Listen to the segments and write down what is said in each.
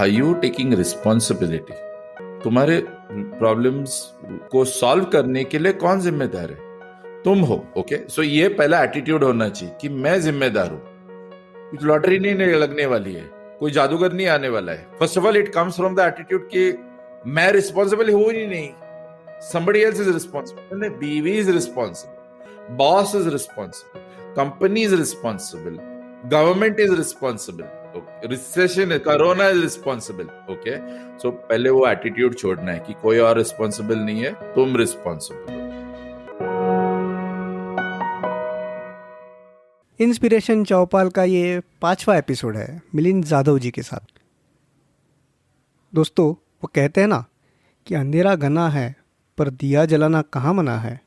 Are you taking responsibility? तुम्हारे problems को solve करने के लिए कौन जिम्मेदार है? तुम हो। ओके, सो ये पहला एटीट्यूड होना चाहिए कि मैं जिम्मेदार हूं। कुछ लॉटरी नहीं लगने वाली है, कोई जादूगर नहीं आने वाला है। First of all it comes from the attitude कि मैं रिस्पॉन्सिबल हूं ही नहीं, somebody else is responsible. बीवी is responsible, boss is responsible, company is responsible, government is responsible, recession corona is responsible. Okay, so पहले वो एटीट्यूड छोड़ना है कि कोई और रिस्पॉन्सिबल नहीं है, तुम रिस्पॉन्सिबल हो। इंस्पिरेशन चौपाल का ये 5वां एपिसोड है मिलिंद जाधव जी के साथ। दोस्तों, वो कहते हैं ना कि अंधेरा घना है पर दिया जलाना कहाँ मना है।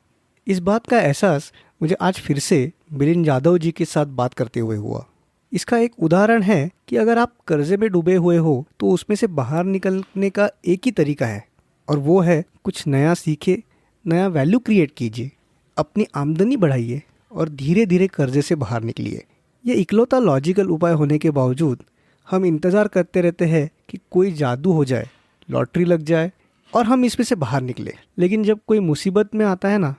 इस बात का एहसास मुझे आज फिर से मिलिंद जाधव जी के साथ बात करते हुए हुआ। इसका एक उदाहरण है कि अगर आप कर्जे में डूबे हुए हो तो उसमें से बाहर निकलने का एक ही तरीका है, और वो है कुछ नया सीखे, नया वैल्यू क्रिएट कीजिए, अपनी आमदनी बढ़ाइए और धीरे धीरे कर्जे से बाहर निकलिए। ये इकलौता लॉजिकल उपाय होने के बावजूद हम इंतज़ार करते रहते हैं कि कोई जादू हो जाए, लॉटरी लग जाए और हम इसमें से बाहर निकले। लेकिन जब कोई मुसीबत में आता है ना,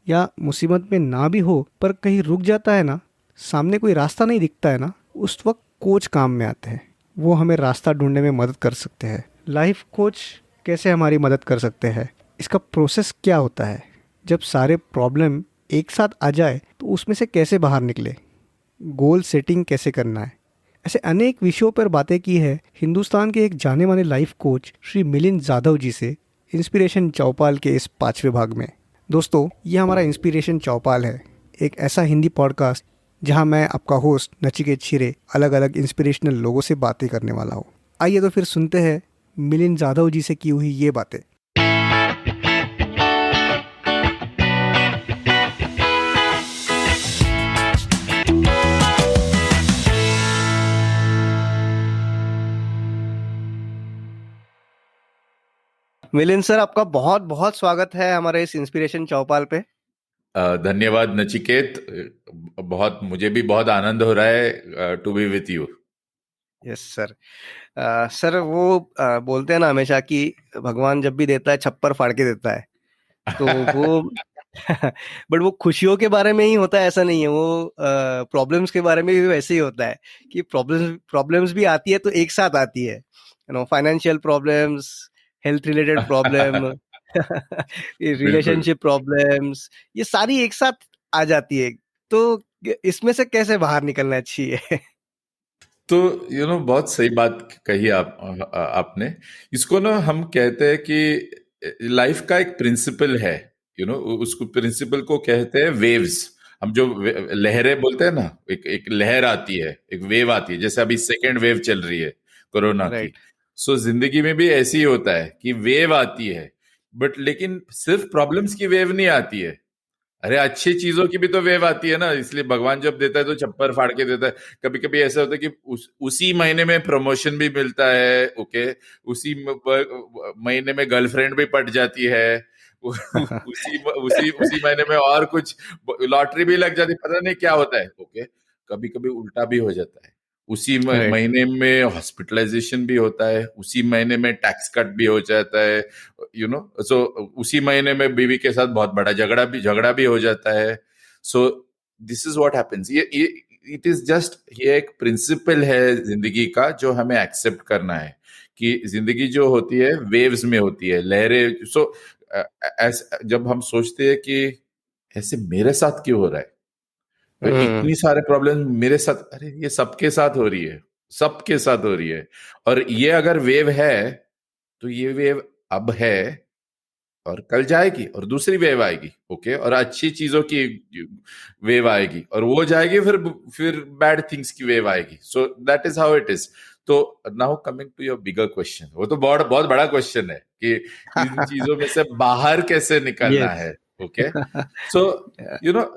या मुसीबत में ना भी हो पर कहीं रुक जाता है ना, सामने कोई रास्ता नहीं दिखता है ना, उस वक्त कोच काम में आते हैं। वो हमें रास्ता ढूंढने में मदद कर सकते हैं। लाइफ कोच कैसे हमारी मदद कर सकते हैं, इसका प्रोसेस क्या होता है, जब सारे प्रॉब्लम एक साथ आ जाए तो उसमें से कैसे बाहर निकले, गोल सेटिंग कैसे करना है, ऐसे अनेक विषयों पर बातें की है हिंदुस्तान के एक जाने माने लाइफ कोच श्री मिलिंद जाधव जी से इंस्पिरेशन चौपाल के इस 5वें भाग में। दोस्तों, ये हमारा इंस्पिरेशन चौपाल है, एक ऐसा हिंदी पॉडकास्ट जहां मैं आपका होस्ट नचिकेत छिरे अलग अलग इंस्पिरेशनल लोगों से बातें करने वाला हूँ। आइए तो फिर सुनते हैं मिलिंद जाधव जी से की हुई ये बातें। मिलिंद सर, आपका बहुत बहुत स्वागत है हमारे इस इंस्पिरेशन चौपाल पे। धन्यवाद नचिकेत, मुझे भी बहुत आनंद हो रहा है to be with you. Yes sir. Sir, वो बोलते हैं ना हमेशा कि भगवान जब भी देता है छप्पर फाड़ के देता है, तो वो बट वो खुशियों के बारे में ही होता है ऐसा नहीं है, वो प्रॉब्लम्स के बारे में भी वैसे ही होता है कि प्रॉब्लम्स भी आती है तो एक साथ आती है, financial problems, health related problem, बिल्कुल। रिलेशनशिप प्रॉब्लम्स, ये सारी एक साथ आ जाती है। तो इसमें से कैसे बाहर निकलना चाहिए? तो बहुत सही बात कही आपने। इसको ना हम कहते हैं कि लाइफ का एक प्रिंसिपल है, उसको प्रिंसिपल को कहते हैं वेव्स। हम जो लहरें बोलते हैं ना, एक लहर आती है, एक वेव आती है, जैसे अभी सेकेंड वेव चल रही है कोरोना की। राइट। सो जिंदगी में भी ऐसे ही होता है कि वेव आती है, बट लेकिन सिर्फ प्रॉब्लम्स की वेव नहीं आती है। अरे अच्छी चीजों की भी तो वेव आती है ना, इसलिए भगवान जब देता है तो छप्पर फाड़ के देता है। कभी कभी ऐसा होता है कि उसी महीने में प्रमोशन भी मिलता है। ओके, उसी महीने में गर्लफ्रेंड भी पट जाती है। उसी उसी उसी महीने में और कुछ लॉटरी भी लग जाती है, पता नहीं क्या होता है। ओके, कभी कभी उल्टा भी हो जाता है। उसी राइट। महीने में हॉस्पिटलाइजेशन भी होता है, उसी महीने में टैक्स कट भी हो जाता है, सो उसी महीने में बीवी के साथ बहुत बड़ा झगड़ा भी हो जाता है। So this is what happens. ये इट इज जस्ट, ये एक प्रिंसिपल है जिंदगी का जो हमें एक्सेप्ट करना है कि जिंदगी जो होती है वेव्स में होती है, लहरें। सो जब हम सोचते हैं कि ऐसे मेरे साथ क्यों हो रहा है, इतनी सारे प्रॉब्लम मेरे साथ, अरे ये सबके साथ हो रही है, सबके साथ हो रही है। और ये अगर वेव है तो ये वेव अब है और कल जाएगी और दूसरी वेव आएगी। ओके, और अच्छी चीजों की वेव आएगी और वो जाएगी, फिर बैड थिंग्स की वेव आएगी। So that is how it is. तो now coming to your bigger question, वो तो बहुत बहुत बड़ा क्वेश्चन है कि इन चीजों में से बाहर कैसे निकलना यस। है। ओके, सो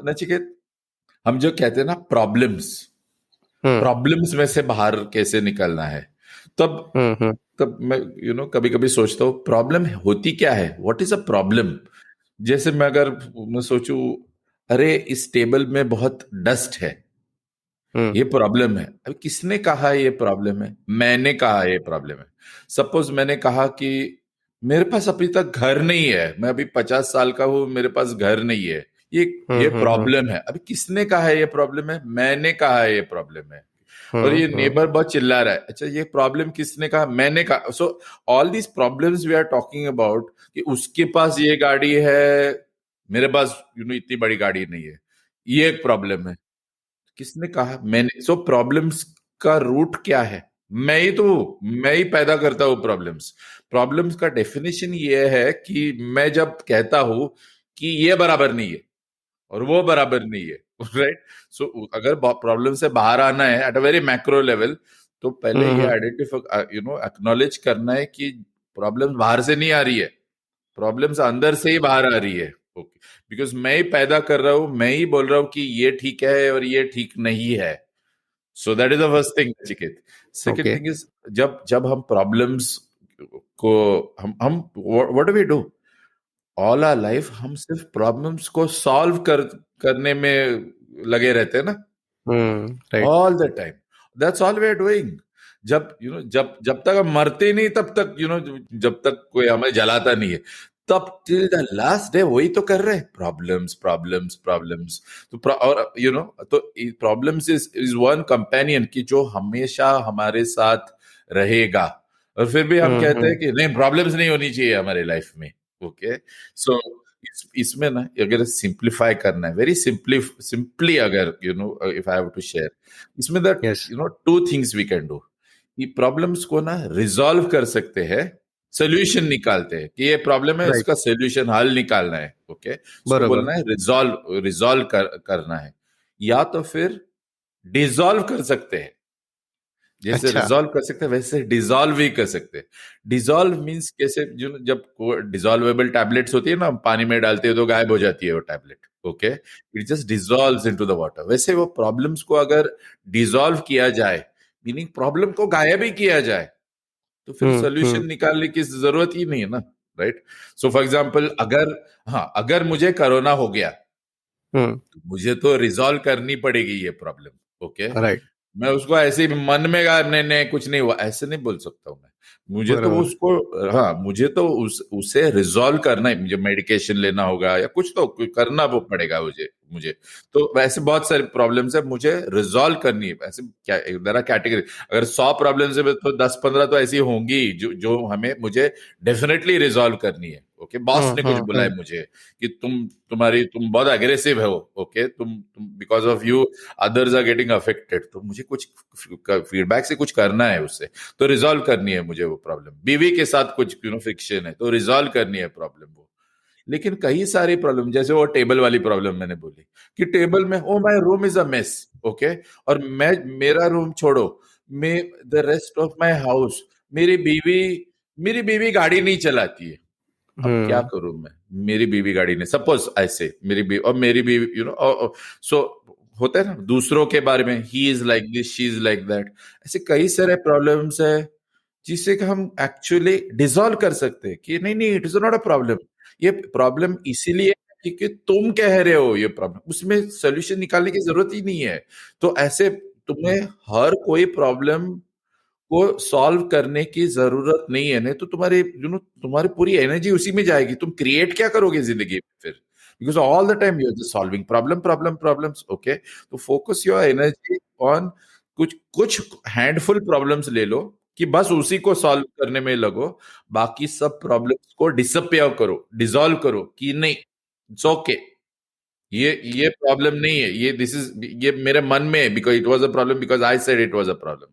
नचिकेत, हम जो कहते हैं ना प्रॉब्लम्स, हम्म। प्रॉब्लम्स में से बाहर कैसे निकलना है, तब हम्म। तब मैं कभी कभी सोचता हूँ प्रॉब्लम होती क्या है, व्हाट इज अ प्रॉब्लम। जैसे मैं सोचूं, अरे इस टेबल में बहुत डस्ट है, ये प्रॉब्लम है। अभी किसने कहा ये प्रॉब्लम है? मैंने कहा ये प्रॉब्लम है। सपोज मैंने कहा कि मेरे पास अभी तक घर नहीं है, मैं अभी 50 साल का हूं, मेरे पास घर नहीं है, ये ये प्रॉब्लम है। अभी किसने कहा है ये प्रॉब्लम है? मैंने कहा है ये प्रॉब्लम है। और ये नेबर बहुत चिल्ला रहा है, अच्छा ये प्रॉब्लम किसने कहा? मैंने कहा। So all these problems we are talking about, कि उसके पास ये गाड़ी है, मेरे पास इतनी बड़ी गाड़ी नहीं है, ये एक प्रॉब्लम है। किसने कहा? मैंने। सो प्रॉब्लम्स का रूट क्या है? मैं ही तो हूं, मैं ही पैदा करता हूं प्रॉब्लम्स। प्रॉब्लम्स का डेफिनेशन ये है कि मैं जब कहता हूं कि ये बराबर नहीं है और वो बराबर नहीं है, राइट? सो अगर प्रॉब्लम से बाहर आना है at a very macro level, तो पहले ये आइडेंटिफाई एक्नॉलेज करना है कि प्रॉब्लम बाहर से नहीं आ रही है, प्रॉब्लम्स अंदर से ही बाहर आ रही है। ओके, बिकॉज मैं ही पैदा कर रहा हूं, मैं ही बोल रहा हूं कि ये ठीक है और ये ठीक नहीं है। So that is the first thing, Nachiket. Second okay. Thing is, जब जब हम प्रॉब्लम्स को, हम what do we do all our life? हम सिर्फ प्रॉब्लम्स को सॉल्व करने में लगे रहते हैं ना, right. All the time. That's all we are doing. जब जब तक हम मरते नहीं, तब तक जब तक कोई हमें जलाता नहीं है, तब टिल द लास्ट डे वही तो कर रहे हैं, प्रॉब्लम्स प्रॉब्लम्स प्रॉब्लम्स। तो और तो प्रॉब्लम्स इज वन कंपेनियन की जो हमेशा हमारे साथ रहेगा। और फिर भी हम कहते हैं कि नहीं, प्रॉब्लम्स नहीं होनी चाहिए हमारे लाइफ में। ओके, सो इसमें ना, अगर सिंप्लीफाई करना है, वेरी सिंपली, अगर if I have to share, इसमें that yes. Two things we can do. कि प्रॉब्लम्स को ना रिजॉल्व कर सकते हैं, सोल्यूशन निकालते हैं कि ये प्रॉब्लम है, राइट। इसका सोल्यूशन हल निकालना है। ओके, इसको बरोबर। बोलना है रिजॉल्व, करना है। या तो फिर डिसॉल्व कर सकते हैं, जैसे अच्छा। रिजॉल्व कर सकते हैं वैसे डिसॉल्व भी कर सकते हैं। डिसॉल्व मीन्स कैसे, जब डिसॉल्वेबल टैबलेट्स होती है ना, हम पानी में डालते हैं तो गायब हो जाती है वो tablet. Okay, it just dissolves into the water. वैसे वो प्रॉब्लम्स को अगर डिसॉल्व किया जाए, मीनिंग प्रॉब्लम को गायब ही किया जाए, तो फिर सोल्यूशन निकालने की जरूरत ही नहीं है ना, राइट? सो फॉर एग्जाम्पल, अगर, हाँ, अगर मुझे कोरोना हो गया, तो मुझे तो रिजॉल्व करनी पड़ेगी ये प्रॉब्लम। Okay, right. मैं उसको ऐसे ही मन में कहा नहीं नहीं कुछ नहीं हुआ, ऐसे नहीं बोल सकता हूं मैं। मुझे तो बरोबर। उसको, हाँ, मुझे तो उसे रिजॉल्व करना है, मुझे मेडिकेशन लेना होगा या कुछ तो करना वो पड़ेगा मुझे मुझे तो वैसे बहुत सारी प्रॉब्लम्स है, मुझे रिजॉल्व करनी है। ऐसे क्या, देयर आर कैटेगरी। अगर 100 प्रॉब्लम्स है तो 10-15 तो ऐसी होंगी जो जो हमें मुझे डेफिनेटली रिजॉल्व करनी है। ओके, बॉस ने कुछ बुलाया मुझे कि तुम बहुत अग्रेसिव हो। ओके, तुम because of you others are getting affected, तो मुझे कुछ फीडबैक से कुछ करना है उससे, तो रिजॉल्व करनी है मुझे वो प्रॉब्लम। बीवी के साथ कुछ फ्रिक्शन है, तो रिजॉल्व करनी है प्रॉब्लम वो। लेकिन कई सारी प्रॉब्लम, जैसे वो टेबल वाली प्रॉब्लम मैंने बोली, कि टेबल में, oh my room is a mess. Okay, और मैं, मेरा रूम छोड़ो, मैं, the rest of my house, मेरी बीवी मेरी बीवी गाड़ी नहीं चलाती है। अब क्या करूं मैं? मेरी बीवी गाड़ी नहीं, सपोज ऐसे मेरी बीवी, और मेरी बीवी सो होता है ना दूसरों के बारे में, he is like this, she is like that. ऐसे कई सारे प्रॉब्लम्स है जिससे कि हम एक्चुअली डिसॉल्व कर सकते हैं कि नहीं नहीं, it is not a problem. ये प्रॉब्लम इसीलिए है क्योंकि तुम कह रहे हो ये प्रॉब्लम, उसमें सोल्यूशन निकालने की जरूरत ही नहीं है। तो ऐसे तुम्हें हर कोई प्रॉब्लम को सॉल्व करने की जरूरत नहीं है, नहीं तो तुम्हारी तुम्हारी पूरी एनर्जी उसी में जाएगी। तुम क्रिएट क्या करोगे जिंदगी में फिर? Because all the time you are just solving problem problem problems. Okay, तो फोकस योर एनर्जी ऑन कुछ कुछ हैंडफुल प्रॉब्लम्स ले लो, कि बस उसी को सॉल्व करने में लगो। बाकी सब प्रॉब्लम्स को डिसअपियर करो, डिसॉल्व करो कि नहीं, इट्स ओके, ये प्रॉब्लम नहीं है, ये दिस इज, ये मेरे मन में है, because it was a problem, because I said it was a problem,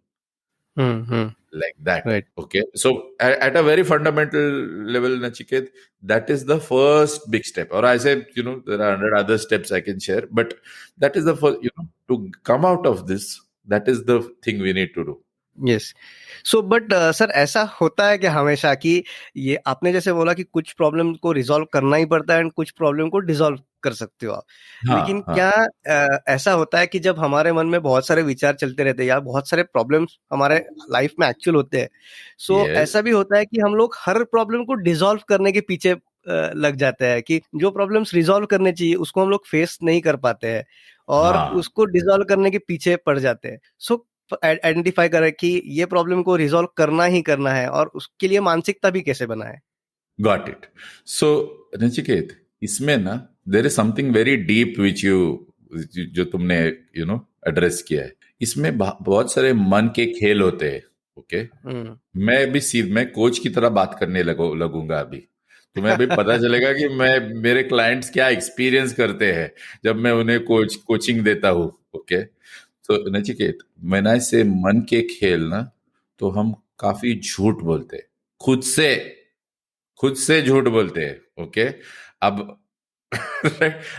like that. Right. Okay, so at a very fundamental level, Nachiket, that is the first big step. Or I said, there are 100 other steps I can share, but that is the first, to come out of this, that is the thing we need to do. Yes. So but sir, ऐसा होता है कि हमेशा कि ये आपने जैसे बोला कि कुछ प्रॉब्लम को रिजॉल्व करना ही पड़ता है एंड कुछ प्रॉब्लम को डिसॉल्व कर सकते हो आप। लेकिन हाँ, हाँ। क्या ऐसा होता है कि जब हमारे मन में बहुत सारे विचार चलते रहते हैं या बहुत सारे प्रॉब्लम्स हमारे लाइफ में एक्चुअल होते हैं, सो Yes. ऐसा भी होता है कि हम लोग हर प्रॉब्लम को डिसॉल्व करने के पीछे लग जाते हैं कि जो प्रॉब्लम्स रिजॉल्व करने चाहिए उसको हम लोग फेस नहीं कर पाते हैं। और हाँ, उसको डिसॉल्व करने के पीछे पड़ जाते हैं। सो आइडेंटिफाई करें कि ये प्रॉब्लम को रिजॉल्व करना ही करना है, और उसके लिए मानसिकता भी कैसे बनाए। Got it. सो नचिकेत, इसमें ना there is something very deep which you, जो तुमने एड्रेस किया है। इसमें बहुत सारे मन के खेल होते हैं। ओके, हम्म। मैं कोच की तरह बात करने लगूंगा अभी। तुम्हें अभी पता चलेगा कि मैं मेरे क्लाइंट्स क्या एक्सपीरियंस करते हैं जब मैं उन्हें कोचिंग देता हूँ। ओके, तो नचिकेत, मैंने से मन के खेल ना, तो हम काफी झूठ बोलते हैं खुद से। खुद से झूठ बोलते हैं। ओके, अब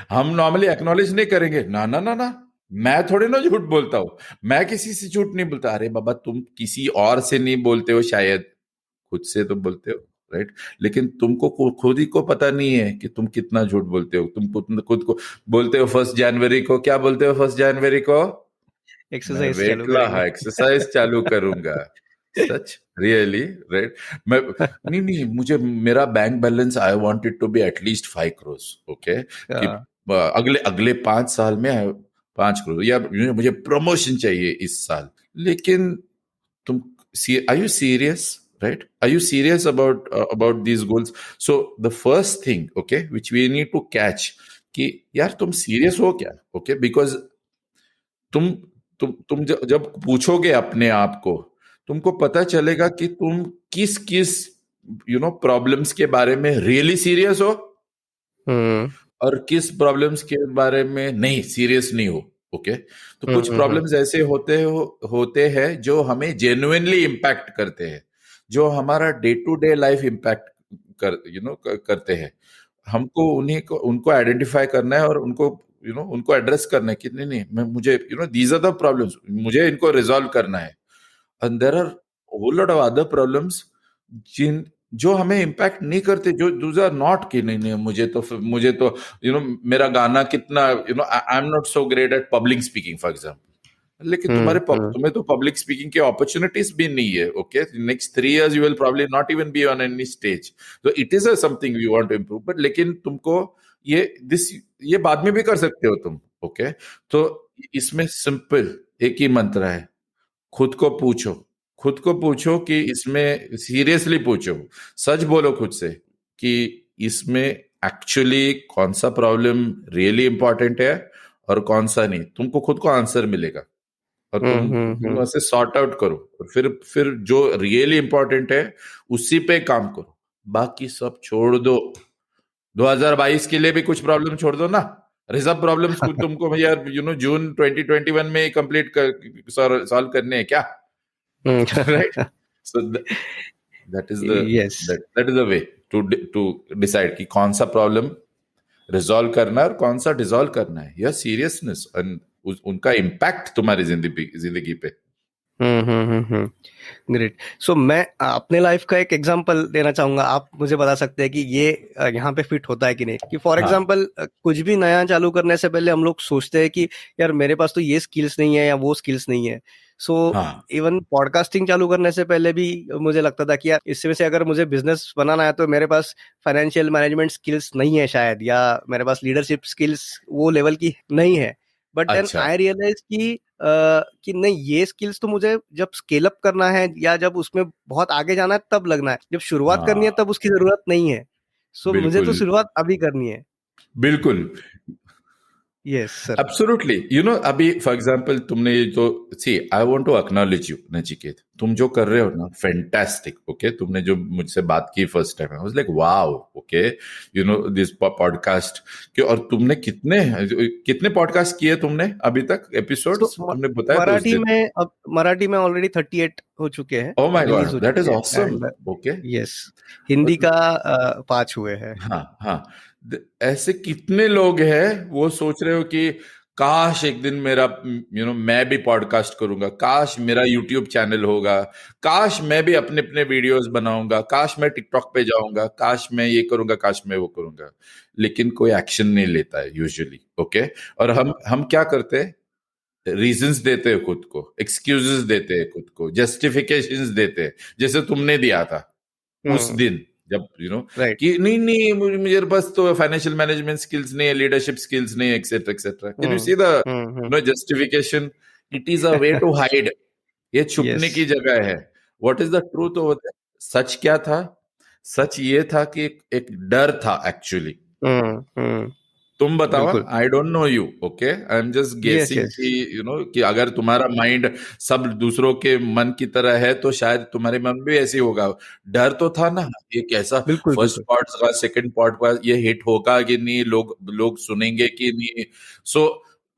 हम नॉर्मली एक्नॉलेज नहीं करेंगे, ना ना ना ना, मैं थोड़ी ना झूठ बोलता हूं, मैं किसी से झूठ नहीं बोलता। अरे बाबा, तुम किसी और से नहीं बोलते हो शायद, खुद से तो बोलते हो, राइट? लेकिन तुमको खुद ही को पता नहीं है कि तुम कितना झूठ बोलते हो। तुम खुद को बोलते हो 1 जनवरी को, क्या बोलते हो 1 जनवरी को? मैं एक्सरसाइज चालू वेट करेंगे। एक्सरसाइज चालू करूंगा। सच, रियली, राइट? मैं नहीं नहीं, मुझे मेरा bank balance I want it to be at least 5 crore. Okay, कि हाँ। अगले अगले 5 साल में 5 करोड़, या मुझे प्रमोशन चाहिए इस साल। लेकिन तुम, are you serious? Right, are you serious about these goals? So the first thing, okay, which we need to catch, कि यार तुम सीरियस हो क्या? ओके, बिकॉज तुम जब पूछोगे अपने आप को, तुमको पता चलेगा कि तुम किस किस प्रॉब्लम्स के बारे में रियली सीरियस हो, हम्म। और किस प्रॉब्लम्स के बारे में नहीं सीरियस नहीं हो। ओके, तो कुछ हम्म। प्रॉब्लम्स ऐसे होते हैं जो हमें जेन्युइनली इम्पैक्ट करते हैं, जो हमारा day to day life impact करते हैं। हमको उन्हीं को उनको आइडेंटिफाई करना है, और उनको उनको एड्रेस करना है कि नहीं नहीं, मैं मुझे दीज आर द प्रॉब्लम्स, मुझे इनको रिजॉल्व करना है। And there are whole lot of other problems जिन जो हमें इम्पैक्ट नहीं करते, जो दूज आर नॉट, कि नहीं नहीं, मुझे तो मेरा गाना कितना, आई am not so great at public speaking for example. लेकिन हम्म। तुम्हें तो पब्लिक स्पीकिंग की अपॉर्चुनिटीज भी नहीं है। Okay, next 3 years you will probably not even be on any stage. तो it is a something we want to improve, but लेकिन तुमको ये दिस ये बाद में भी कर सकते हो तुम। ओके, तो इसमें सिंपल एक ही मंत्र है, खुद को पूछो। खुद को पूछो कि इसमें सीरियसली पूछो, सच बोलो खुद से कि इसमें एक्चुअली कौन सा प्रॉब्लम रियली इंपॉर्टेंट है और कौन सा नहीं। तुमको खुद को आंसर मिलेगा, और तुम ऐसे सॉर्ट आउट करो, और फिर जो रियली इंपॉर्टेंट है उसी पे काम करो, बाकी सब छोड़ दो। 2022 के लिए भी कुछ प्रॉब्लम छोड़ दो ना, रिजर्व प्रॉब्लम्स तुमको भैया जून 2021 में कंप्लीट सॉल्व करने हैं क्या? Right? So that is the yes. That is the way to decide कि कौन सा प्रॉब्लम रिजॉल्व करना है और कौन सा डिसॉल्व करना है, या सीरियसनेस एंड उनका इम्पैक्ट तुम्हारी जिंदगी पे। ग्रेट। सो मैं अपने लाइफ का एक एग्जांपल देना चाहूंगा, आप मुझे बता सकते हैं कि ये यहाँ पे फिट होता है कि नहीं। कि फॉर हाँ, एग्जांपल कुछ भी नया चालू करने से पहले हम लोग सोचते हैं कि यार मेरे पास तो ये स्किल्स नहीं है या वो स्किल्स नहीं है। सो हाँ, इवन पॉडकास्टिंग चालू करने से पहले भी मुझे लगता था कि यार इसमें से अगर मुझे बिजनेस बनाना है तो मेरे पास फाइनेंशियल मैनेजमेंट स्किल्स नहीं है शायद, या मेरे पास लीडरशिप स्किल्स वो लेवल की नहीं है। बट देन अच्छा, आई रियलाइज कि नहीं, ये स्किल्स तो मुझे जब स्केल अप करना है या जब उसमें बहुत आगे जाना है तब लगना है, जब शुरुआत करनी है हाँ, तब उसकी जरूरत नहीं है। सो मुझे तो बिल्कुल, शुरुआत अभी करनी है। बिल्कुल, यस सर। एब्सोल्युटली। अभी फॉर एग्जांपल तुमने ये जो, see I want to acknowledge you Nachiket, तुम जो कर रहे हो ना, फैंटास्टिक। ओके, तुमने जो मुझसे बात की first time, I was like wow. Okay, this podcast के, और तुमने कितने कितने पॉडकास्ट किए तुमने अभी तक, सो एपिसोड्स तुमने बताया था उस दिन? मराठी में ऑलरेडी 38 हो चुके हैं, ओ माय रिलीज हो गॉड, दैट इज चुके हैं। Awesome. And okay, yes, Hindi का 5 हुए हैं। हाँ हाँ, ऐसे कितने लोग हैं वो सोच रहे हो कि काश एक दिन मेरा मैं भी पॉडकास्ट करूंगा, काश मेरा यूट्यूब चैनल होगा, काश मैं भी अपने अपने वीडियोस बनाऊंगा, काश मैं टिकटॉक पे जाऊंगा, काश मैं ये करूंगा, काश मैं वो करूंगा। लेकिन कोई एक्शन नहीं लेता है यूजुअली। ओके, और हम क्या करते हैं, रीजंस देते हैं खुद को, एक्सक्यूजेस देते हैं खुद को, जस्टिफिकेशंस देते हैं, जैसे तुमने दिया था उस हम्म। दिन, जब राइट। कि नहीं नहीं मेरे पास तो फाइनेंशियल मैनेजमेंट स्किल्स नहीं है, लीडरशिप स्किल्स नहीं है, etcetera etcetera. Can you see the hmm. Justification? It is a way to hide. ये यस। छुपने की जगह है। What is the truth over there? सच क्या था? सच ये था कि एक डर था एक्चुअली। हम्म। तुम बताओ, बिल्कुल। I don't know you, okay, I am just yes गेसिंग यस। कि कि अगर तुम्हारा माइंड सब दूसरों के मन की तरह है तो शायद तुम्हारे मन में भी ऐसे ही होगा। डर तो था ना, ये कैसा बिल्कुल फर्स्ट बिल्कुल। पार्ट का सेकंड पार्ट का ये हिट होगा कि नहीं, लोग लोग सुनेंगे कि नहीं। सो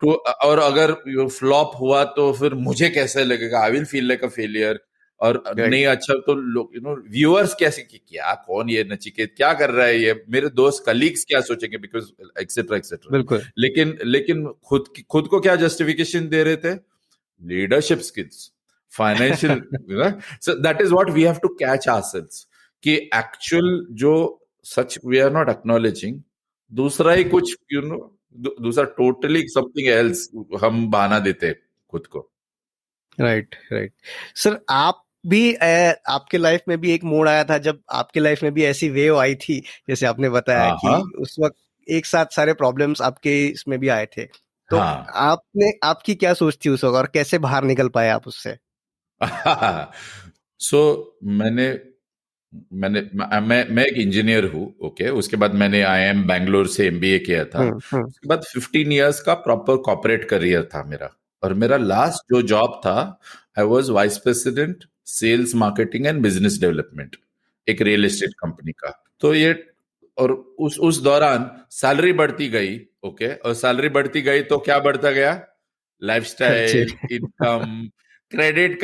तो और अगर फ्लॉप हुआ तो फिर मुझे कैसे लगेगा? I will feel like a failure. और राइट। नहीं अच्छा तो लोग व्यूअर्स कैसे कि क्या, कौन ये नचिकेत क्या कर रहा है, ये मेरे दोस्त कलीग्स क्या सोचेंगे, बिकॉज एक्सेट्रा एक्सेट्रा। बिल्कुल। लेकिन लेकिन खुद को क्या जस्टिफिकेशन दे रहे थे? Leadership skills, financial. So that is what we have to catch ourselves कि एक्चुअल जो सच वी आर नॉट एक्नॉलेजिंग, दूसरा ही कुछ दूसरा टोटली समथिंग एल्स हम बहाना देते हैं खुद को। Right right. सर आप भी आपके लाइफ में भी एक मोड़ आया था जब आपके लाइफ में भी ऐसी वेव आई थी, जैसे आपने बताया हाँ कि हाँ उस वक्त एक साथ सारे प्रॉब्लम्स आपके इसमें भी आए थे। तो हाँ। आपने आपकी क्या सोच थी उस वक्त और कैसे बाहर निकल पाए आप उससे? सो मैंने मैंने मैं एक इंजीनियर हूँ, ओके। उसके बाद मैंने IIM बैंगलोर से MBA किया था। हम्म। उसके बाद 15 इयर्स का प्रॉपर कॉर्पोरेट करियर था मेरा। और मेरा लास्ट जो जॉब था, I was vice president sales marketing and business development, एक रियल एस्टेट कंपनी का। तो ये और उस दौरान सैलरी बढ़ती गई, ओके। और सैलरी बढ़ती गई तो क्या बढ़ता गया? खर्चे। लाइफस्टाइल, इनकम, क्रेडिट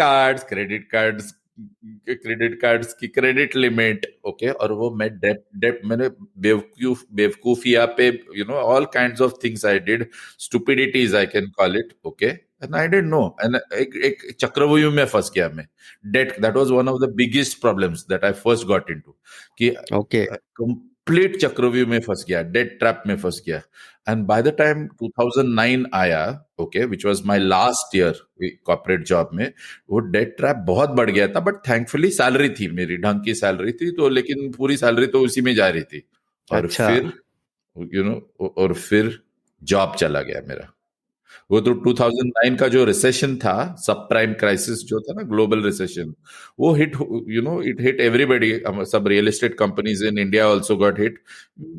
कार्ड्स की क्रेडिट लिमिट, ओके। और वो मैं डेप डेप मैंने बेवकूफिया पे all kinds of things I did, stupidities I can call it, okay. And I didn't know, एंड एक चक्रव्यूह में फंस गया मैं। Debt, that was one of the biggest problems that I first got into, कि ओके। कंप्लीट चक्रव्यूह में फंस गया, डेट ट्रैप में फंस गया। एंड बाय द टाइम 2009 आया, okay, which was my last year corporate job में, वो डेट ट्रैप बहुत बढ़ गया था। बट थैंकफुली सैलरी थी मेरी, ढंग की सैलरी थी तो, लेकिन पूरी सैलरी तो उसी में जा रही थी। और अच्छा। फिर और फिर जॉब चला गया मेरा। वो तो 2009 का जो रिसेशन था, सब प्राइम क्राइसिस जो था ना, ग्लोबल रिसेशन, वो हिट, इट हिट एवरीबॉडी। सब real estate companies in India also got hit.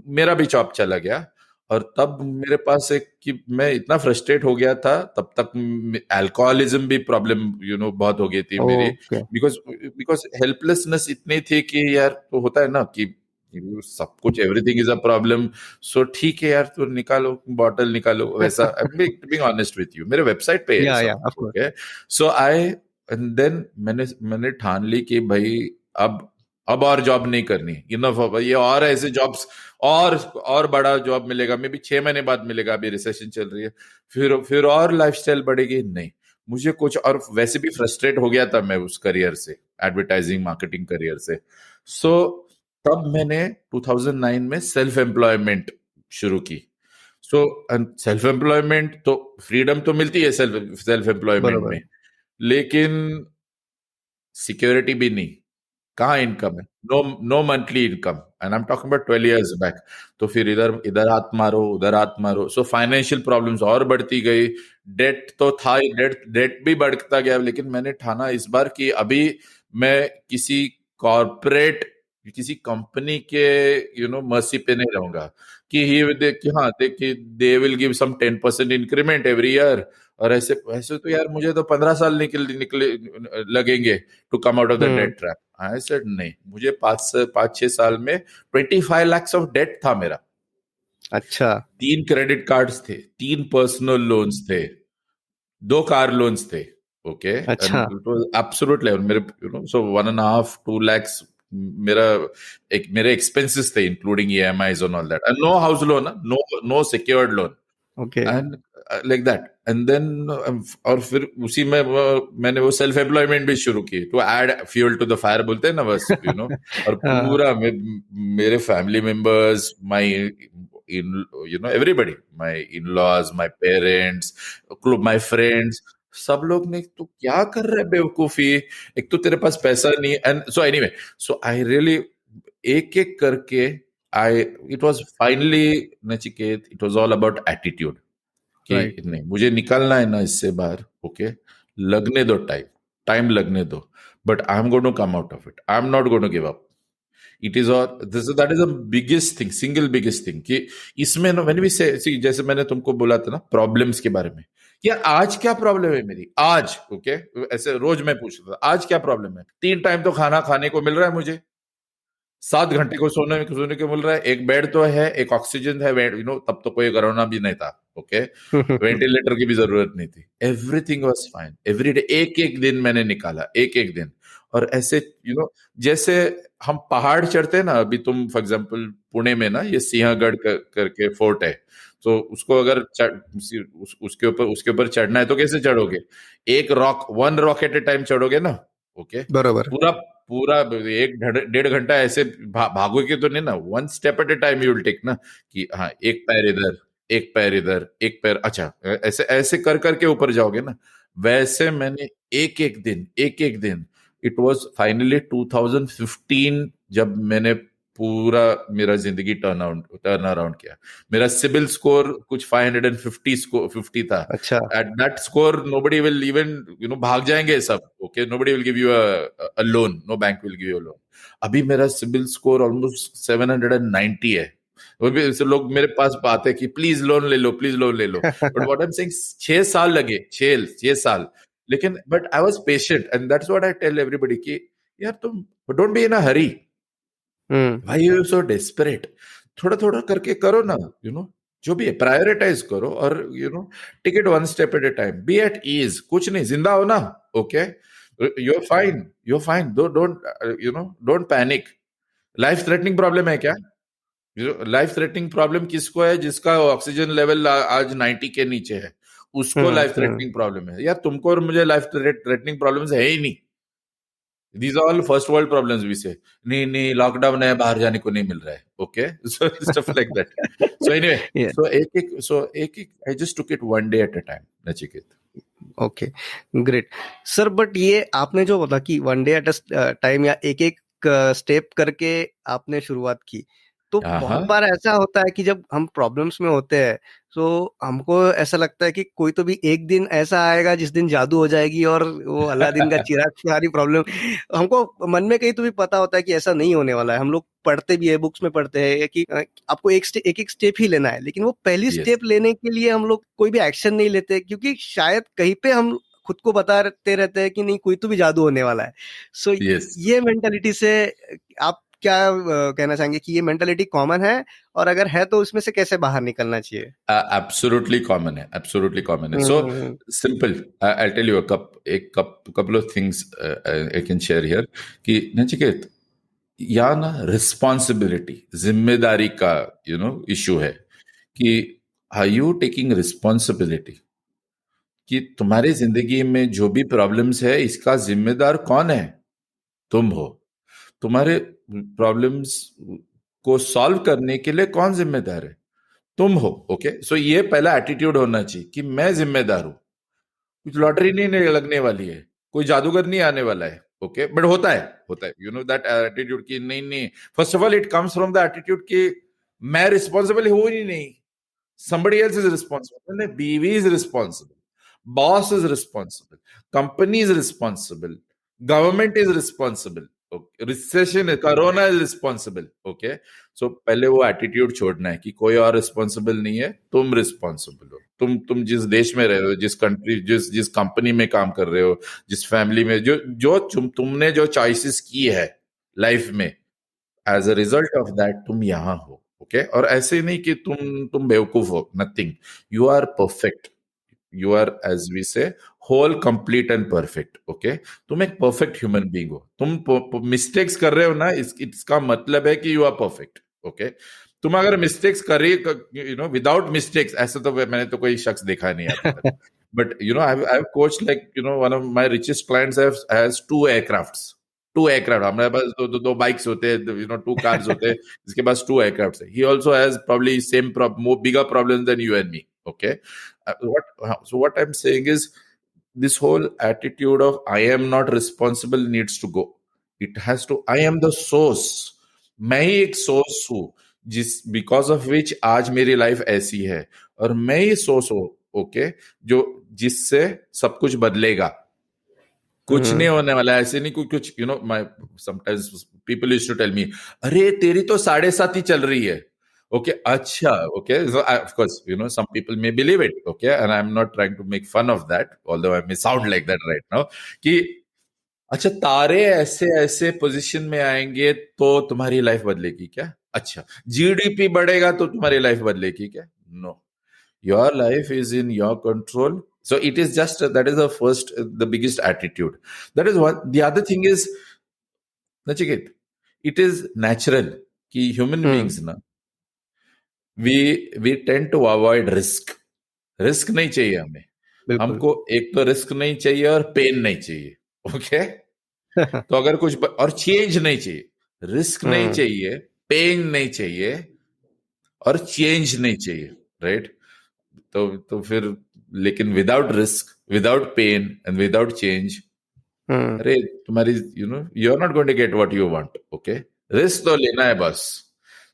मेरा भी जॉब चला गया। और तब मेरे पास एक कि मैं इतना फ्रस्ट्रेट हो गया था, तब तक अल्कोहलिज्म भी प्रॉब्लम बहुत हो गई थी मेरी। ओके। बिकॉज बिकॉज हेल्पलेसनेस इतनी थी कि यार, तो होता है ना कि सब कुछ, everything is a problem. So ठीक है यार, तो निकालो बॉटल, निकालो, वैसा। बीइंग ऑनेस्ट विथ यू, मेरे वेबसाइट पे है या सब, of course. Okay. So I and then मैंने मैंने ठान ली कि भाई अब और जॉब नहीं करनी, इनफ हो भाई। ये और ऐसे जॉब्स, और बड़ा जॉब मिलेगा, मे बी 6 महीने बाद मिलेगा, अभी रिसेशन चल रही है। फिर और लाइफस्टाइल बढ़ेगी, नहीं। मुझे कुछ, और वैसे भी फ्रस्ट्रेट हो गया था मैं उस करियर से, एडवर्टाइजिंग मार्केटिंग करियर से। सो तब मैंने 2009 में सेल्फ एम्प्लॉयमेंट शुरू की। सो सेल्फ एम्प्लॉयमेंट तो फ्रीडम तो मिलती है सेल्फ सेल्फ एम्प्लॉयमेंट बरोबर। में, लेकिन सिक्योरिटी भी नहीं। कहाँ इनकम है? No, no monthly income, and I am talking about 12 years back. तो फिर इधर इधर हाथ मारो, उधर हाथ मारो। सो फाइनेंशियल प्रॉब्लम्स और बढ़ती गई। डेट तो था ही, डेट डेट भी बढ़ता गया। लेकिन मैंने ठाना इस बार कि अभी मैं किसी कॉरपोरेट, किसी कंपनी के मर्सी पे नहीं रहूंगा। कि ही देख कि हाँ, देख कि they will give some 10% increment every year. और ऐसे ऐसे तो यार मुझे तो 15 साल निकले निकले लगेंगे to come out of the hmm. Debt trap. I said नहीं, मुझे 5-6 साल में 25 lakhs ऑफ डेट था मेरा। अच्छा। 3 क्रेडिट कार्ड्स थे, 3 पर्सनल लोन्स थे, 2 कार लोन्स थे, ओके। अच्छा। And it was absolute level मेरे, सो 1.5-2 lakhs मेरा, एक मेरे एक्सपेंसेस थे, इंक्लूडिंग EMIs और all that, and no house loan, no no secured loan, okay. And like that. And then और फिर उसी में मैंने वो सेल्फ एम्प्लॉयमेंट भी शुरू की, to add fuel to the fire, बोलते हैं ना, बस और हाँ। पूरा मेरे family members, my in everybody, my in laws, my parents, my friends, सब लोग ने, तू क्या कर रहा है बेवकूफी, एक तो तेरे पास पैसा नहीं। And so anyway, so I really एक एक करके I it was finally, Nachiket, it was all about attitude right. कि नहीं, मुझे निकलना है ना इससे बाहर, ओके, लगने दो टाइम, टाइम लगने दो, but I am going to come out of it, I am not going to give up. It is और this that is the biggest thing, single biggest thing कि इसमें ना व्हेन वी से, जैसे मैंने तुमको बोला था ना प्रॉब्लम्स के बारे में, कि आज क्या प्रॉब्लम है मेरी आज, ओके, ऐसे रोज मैं पूछ रहा था आज क्या प्रॉब्लम है, 3 टाइम तो खाना खाने को मिल रहा है मुझे, 7 घंटे को सोने सोने को मिल रहा है, एक बेड तो है, एक ऑक्सीजन है, तब तो कोई कोरोना भी नहीं था, ओके, वेंटिलेटर की भी जरूरत नहीं थी, everything was fine every day, एक एक दिन मैंने निकाला, एक एक दिन। और ऐसे जैसे हम पहाड़ चढ़ते हैं ना, अभी तुम फॉर एग्जांपल पुणे में ना ये सिंहगढ़ करके फोर्ट है, तो उसको अगर उसके ऊपर चढ़ना है तो कैसे चढ़ोगे, एक rock, one rock at a time चढ़ोगे ना, ओके, बरोबर। पूरा पूरा एक 1.5 घंटा ऐसे भागोगे तो नहीं ना, one step at a time you will take ना, कि हाँ एक पैर इधर, एक पैर इधर, एक पैर, अच्छा, ऐसे ऐसे कर करके ऊपर जाओगे ना, वैसे मैंने एक एक दिन, इट वाज फाइनली 2015 जब मैंने पूरा मेरा जिंदगी टर्न अराउंड किया। मेरा सिबिल स्कोर कुछ 550 स्कोर 50 था। अच्छा। At that score nobody will even भाग जाएंगे सब, okay, nobody will give you a loan, no bank will give you a loan. अभी मेरा सिबिल स्कोर ऑलमोस्ट 790 है। वो भी ऐसे लोग मेरे पास आते हैं कि प्लीज लोन ले लो, प्लीज लोन ले लो, but what I am saying 6 साल लगे, 6 साल, लेकिन but I was patient and that's what I tell everybody कि यार तुम डोंट बी इन अ हरी, हम्म। भाई यू सो डेस्परेट, थोड़ा थोड़ा करके करो ना, जो भी है प्रायोरिटाइज करो, और take it one step at a time, be at ease, कुछ नहीं, जिंदा हो ना, okay, you are fine, don't panic. Life threatening problem है क्या? लाइफ थ्रेटनिंग प्रॉब्लम किसको है? जिसका ऑक्सीजन लेवल आज 90 के नीचे है, उसको लाइफ हम्म। थ्रेटनिंग प्रॉब्लम है यार। तुमको और मुझे लाइफ थ्रेटनिंग प्रॉब्लम्स है ही नहीं। These are all first world problems we say, नहीं नहीं लॉकडाउन है, बाहर जाने को नहीं मिल रहा है, okay, so stuff like that. So anyway, ये। सो एक एक I just took it one day at a time, Nachiket. Okay, great sir. But ये आपने जो बोला कि one day at a time या एक एक स्टेप करके आपने शुरुआत की, तो बहुत हाँ, बार ऐसा होता है कि जब हम प्रॉब्लम्स में होते हैं तो हमको ऐसा लगता है कि कोई तो भी एक दिन ऐसा आएगा जिस दिन जादू हो जाएगी और वो अलादीन का चिराग से सारी प्रॉब्लम। हमको मन में कहीं तो भी पता होता है कि ऐसा नहीं होने वाला है। हम लोग पढ़ते भी है, बुक्स में पढ़ते हैं कि आपको एक एक स्टेप ही लेना है, लेकिन वो पहली यस, स्टेप लेने के लिए हम लोग कोई भी एक्शन नहीं लेते, क्योंकि शायद कहीं पे हम खुद को बताते रहते हैं कि नहीं कोई तो भी जादू होने वाला है। सो यस, ये मेंटालिटी से आप क्या कहना चाहेंगे कि ये मेंटालिटी कॉमन है, और अगर है तो उसमें से कैसे बाहर निकलना चाहिए? एब्सोल्युटली कॉमन है, एब्सोल्युटली कॉमन है। Hmm. So hmm. Simple, I tell you couple of things I can share here, कि नचिकेत, या ना रिस्पॉन्सिबिलिटी, जिम्मेदारी का इशू है, कि आर यू टेकिंग रिस्पॉन्सिबिलिटी, कि तुम्हारी जिंदगी में जो भी प्रॉब्लम्स है इसका जिम्मेदार कौन है? तुम हो। तुम्हारे प्रॉब्लम्स को सॉल्व करने के लिए कौन जिम्मेदार है? तुम हो, ओके। सो ये पहला एटीट्यूड होना चाहिए कि मैं जिम्मेदार हूं, कुछ लॉटरी नहीं लगने वाली है, कोई जादूगर नहीं आने वाला है, ओके, बट होता है दैट एटीट्यूड की नहीं नहीं। First of all it comes from the attitude कि मैं रिस्पॉन्सिबल हूं ही नहीं, somebody else is responsible, and BV is responsible, boss is responsible, company is responsible, government is responsible, okay, recession है, कोरोना is responsible, okay। सो पहले वो attitude छोड़ना है कि कोई और रिस्पॉन्सिबल नहीं है, तुम रिस्पॉन्सिबल हो। तुम जिस देश में रह रहे हो, जिस कंट्री, जिस जिस कंपनी में काम कर रहे हो, जिस फैमिली में, जो जो तुमने जो चॉइसेस की है लाइफ में, as a result of that तुम यहां हो, ओके। और ऐसे नहीं कि तुम बेवकूफ हो, nothing, you are perfect, you are as we say whole complete and perfect, okay. तुम एक परफेक्ट ह्यूमन बीइंग हो। तुम मिस्टेक्स कर रहे हो ना, इसका मतलब है कि यू आर परफेक्ट, ओके। तुम अगर मिस्टेक्स कर रही, विदाउट मिस्टेक्स, ऐसे तो मैंने तो कोई शख्स देखा नहीं अभी तक, but I coach like one of my richest clients has 2 aircraft, हमारे पास दो बाइक्स होते हैं, 2 कार्स होते हैं, इसके पास 2 एयरक्राफ्ट है। He also has probably same more bigger problem than you and me, okay. What I'm saying is, this whole attitude of I am not responsible needs to go. It has to, I am the source. मैं ही एक source हूं जिस because of which आज मेरी life ऐसी है, और मैं ही सोर्स हूं, ओके, जो जिससे सब कुछ बदलेगा। कुछ नहीं हम्म। होने वाला है, ऐसे नहीं कुछ, my sometimes people used to tell me, अरे तेरी तो 7.5 ही चल रही है। ओके, अच्छा, okay, of course some people may believe it, okay, and I am not trying to make fun of that, although I may sound like that right now, कि अच्छा तारे ऐसे ऐसे पोजीशन में आएंगे तो तुम्हारी लाइफ बदलेगी क्या? अच्छा, जीडीपी बढ़ेगा तो तुम्हारी लाइफ बदलेगी क्या? No, your life is in your control. So it is just that is the first, the biggest attitude. That is one. The other thing is, Nachiket, it is natural कि human हम्म। beings ना, we tend to avoid risk. Risk नहीं चाहिए हमें। बिल्कुल। हमको एक तो risk नहीं चाहिए और पेन नहीं चाहिए। ओके, तो अगर और चेंज नहीं चाहिए, रिस्क नहीं हम्म। चाहिए, पेन नहीं चाहिए, और चेंज नहीं चाहिए, राइट? तो फिर, लेकिन without risk, without pain and without change, hmm. अरे तुम्हारी you are not going to get what you want. Okay, risk तो लेना है बस।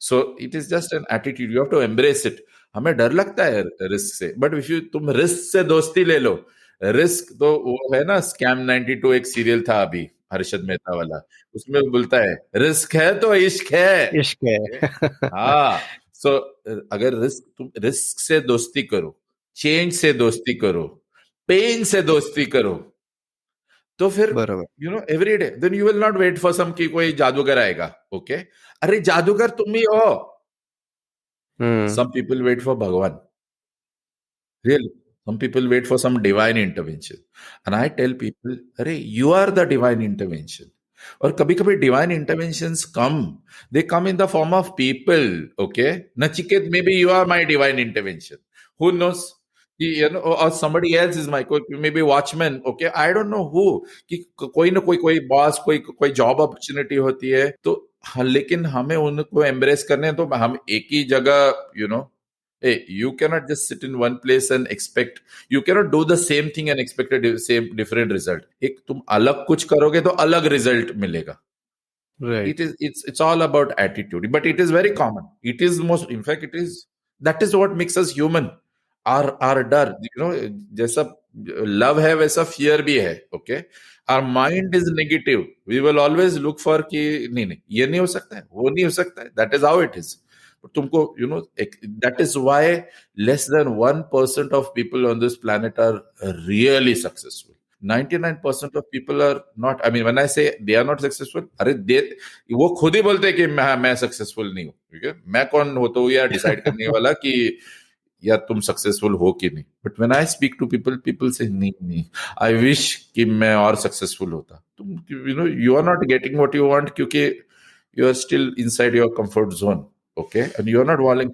So it is just an attitude, you have to embrace it. हमें डर लगता है रिस्क से, बट इफ यू तुम रिस्क से दोस्ती ले लो, रिस्क तो वो है ना, स्कैम 92 एक सीरियल था अभी, हर्षद मेहता वाला, उसमें वो बोलता है रिस्क है तो इश्क है। इश्क Okay? है। हाँ, सो अगर तुम रिस्क से दोस्ती करो, चेंज से दोस्ती करो, पेन से दोस्ती करो, तो फिर बराबर। Every day then you will not wait for some कि कोई जादूगर आएगा। ओके, अरे जादूगर तुम ही हो। Hmm. Some people wait for bhagwan, really, some people wait for some divine intervention, and I tell people, अरे you are the divine intervention. और कभी कभी divine interventions come, they come in the form of people. Okay, Nachiket, maybe you are my divine intervention, who knows, or somebody else is my maybe watchman, okay, I don't know who, कि कोई ना कोई boss, कोई कोई job opportunity होती है तो, हाँ, लेकिन हमें उनको एम्ब्रेस करने हैं, तो हम एक ही जगह, hey, you cannot just sit in one place and expect, you cannot do the same thing and expect a same different result. एक तुम अलग कुछ करोगे तो अलग रिजल्ट मिलेगा। Right. It's all about attitude, but it is very common, it is most, in fact it is, that is what makes us human. our डर, जैसा लव है वैसा फियर भी है। Okay, our mind is negative, we will always look for कि नहीं नहीं ये नहीं हो सकता है, वो नहीं हो सकता है, that is how it is. तुमको that is why less than 1% of people on this planet are really successful. 99% of people are not, I mean when I say they are not successful, अरे दे, वो खुद ही बोलते हैं कि मैं successful नहीं हूं। ठीक है, मैं कौन होता हूँ यार डिसाइड करने वाला कि या तुम सक्सेसफुल हो कि नहीं? But when I speak to people, people से नहीं नहीं, आई विश कि मैं और सक्सेसफुल होता। तुम you are not getting what you want, क्योंकि you are still inside your comfort zone. Okay, and you are not willing,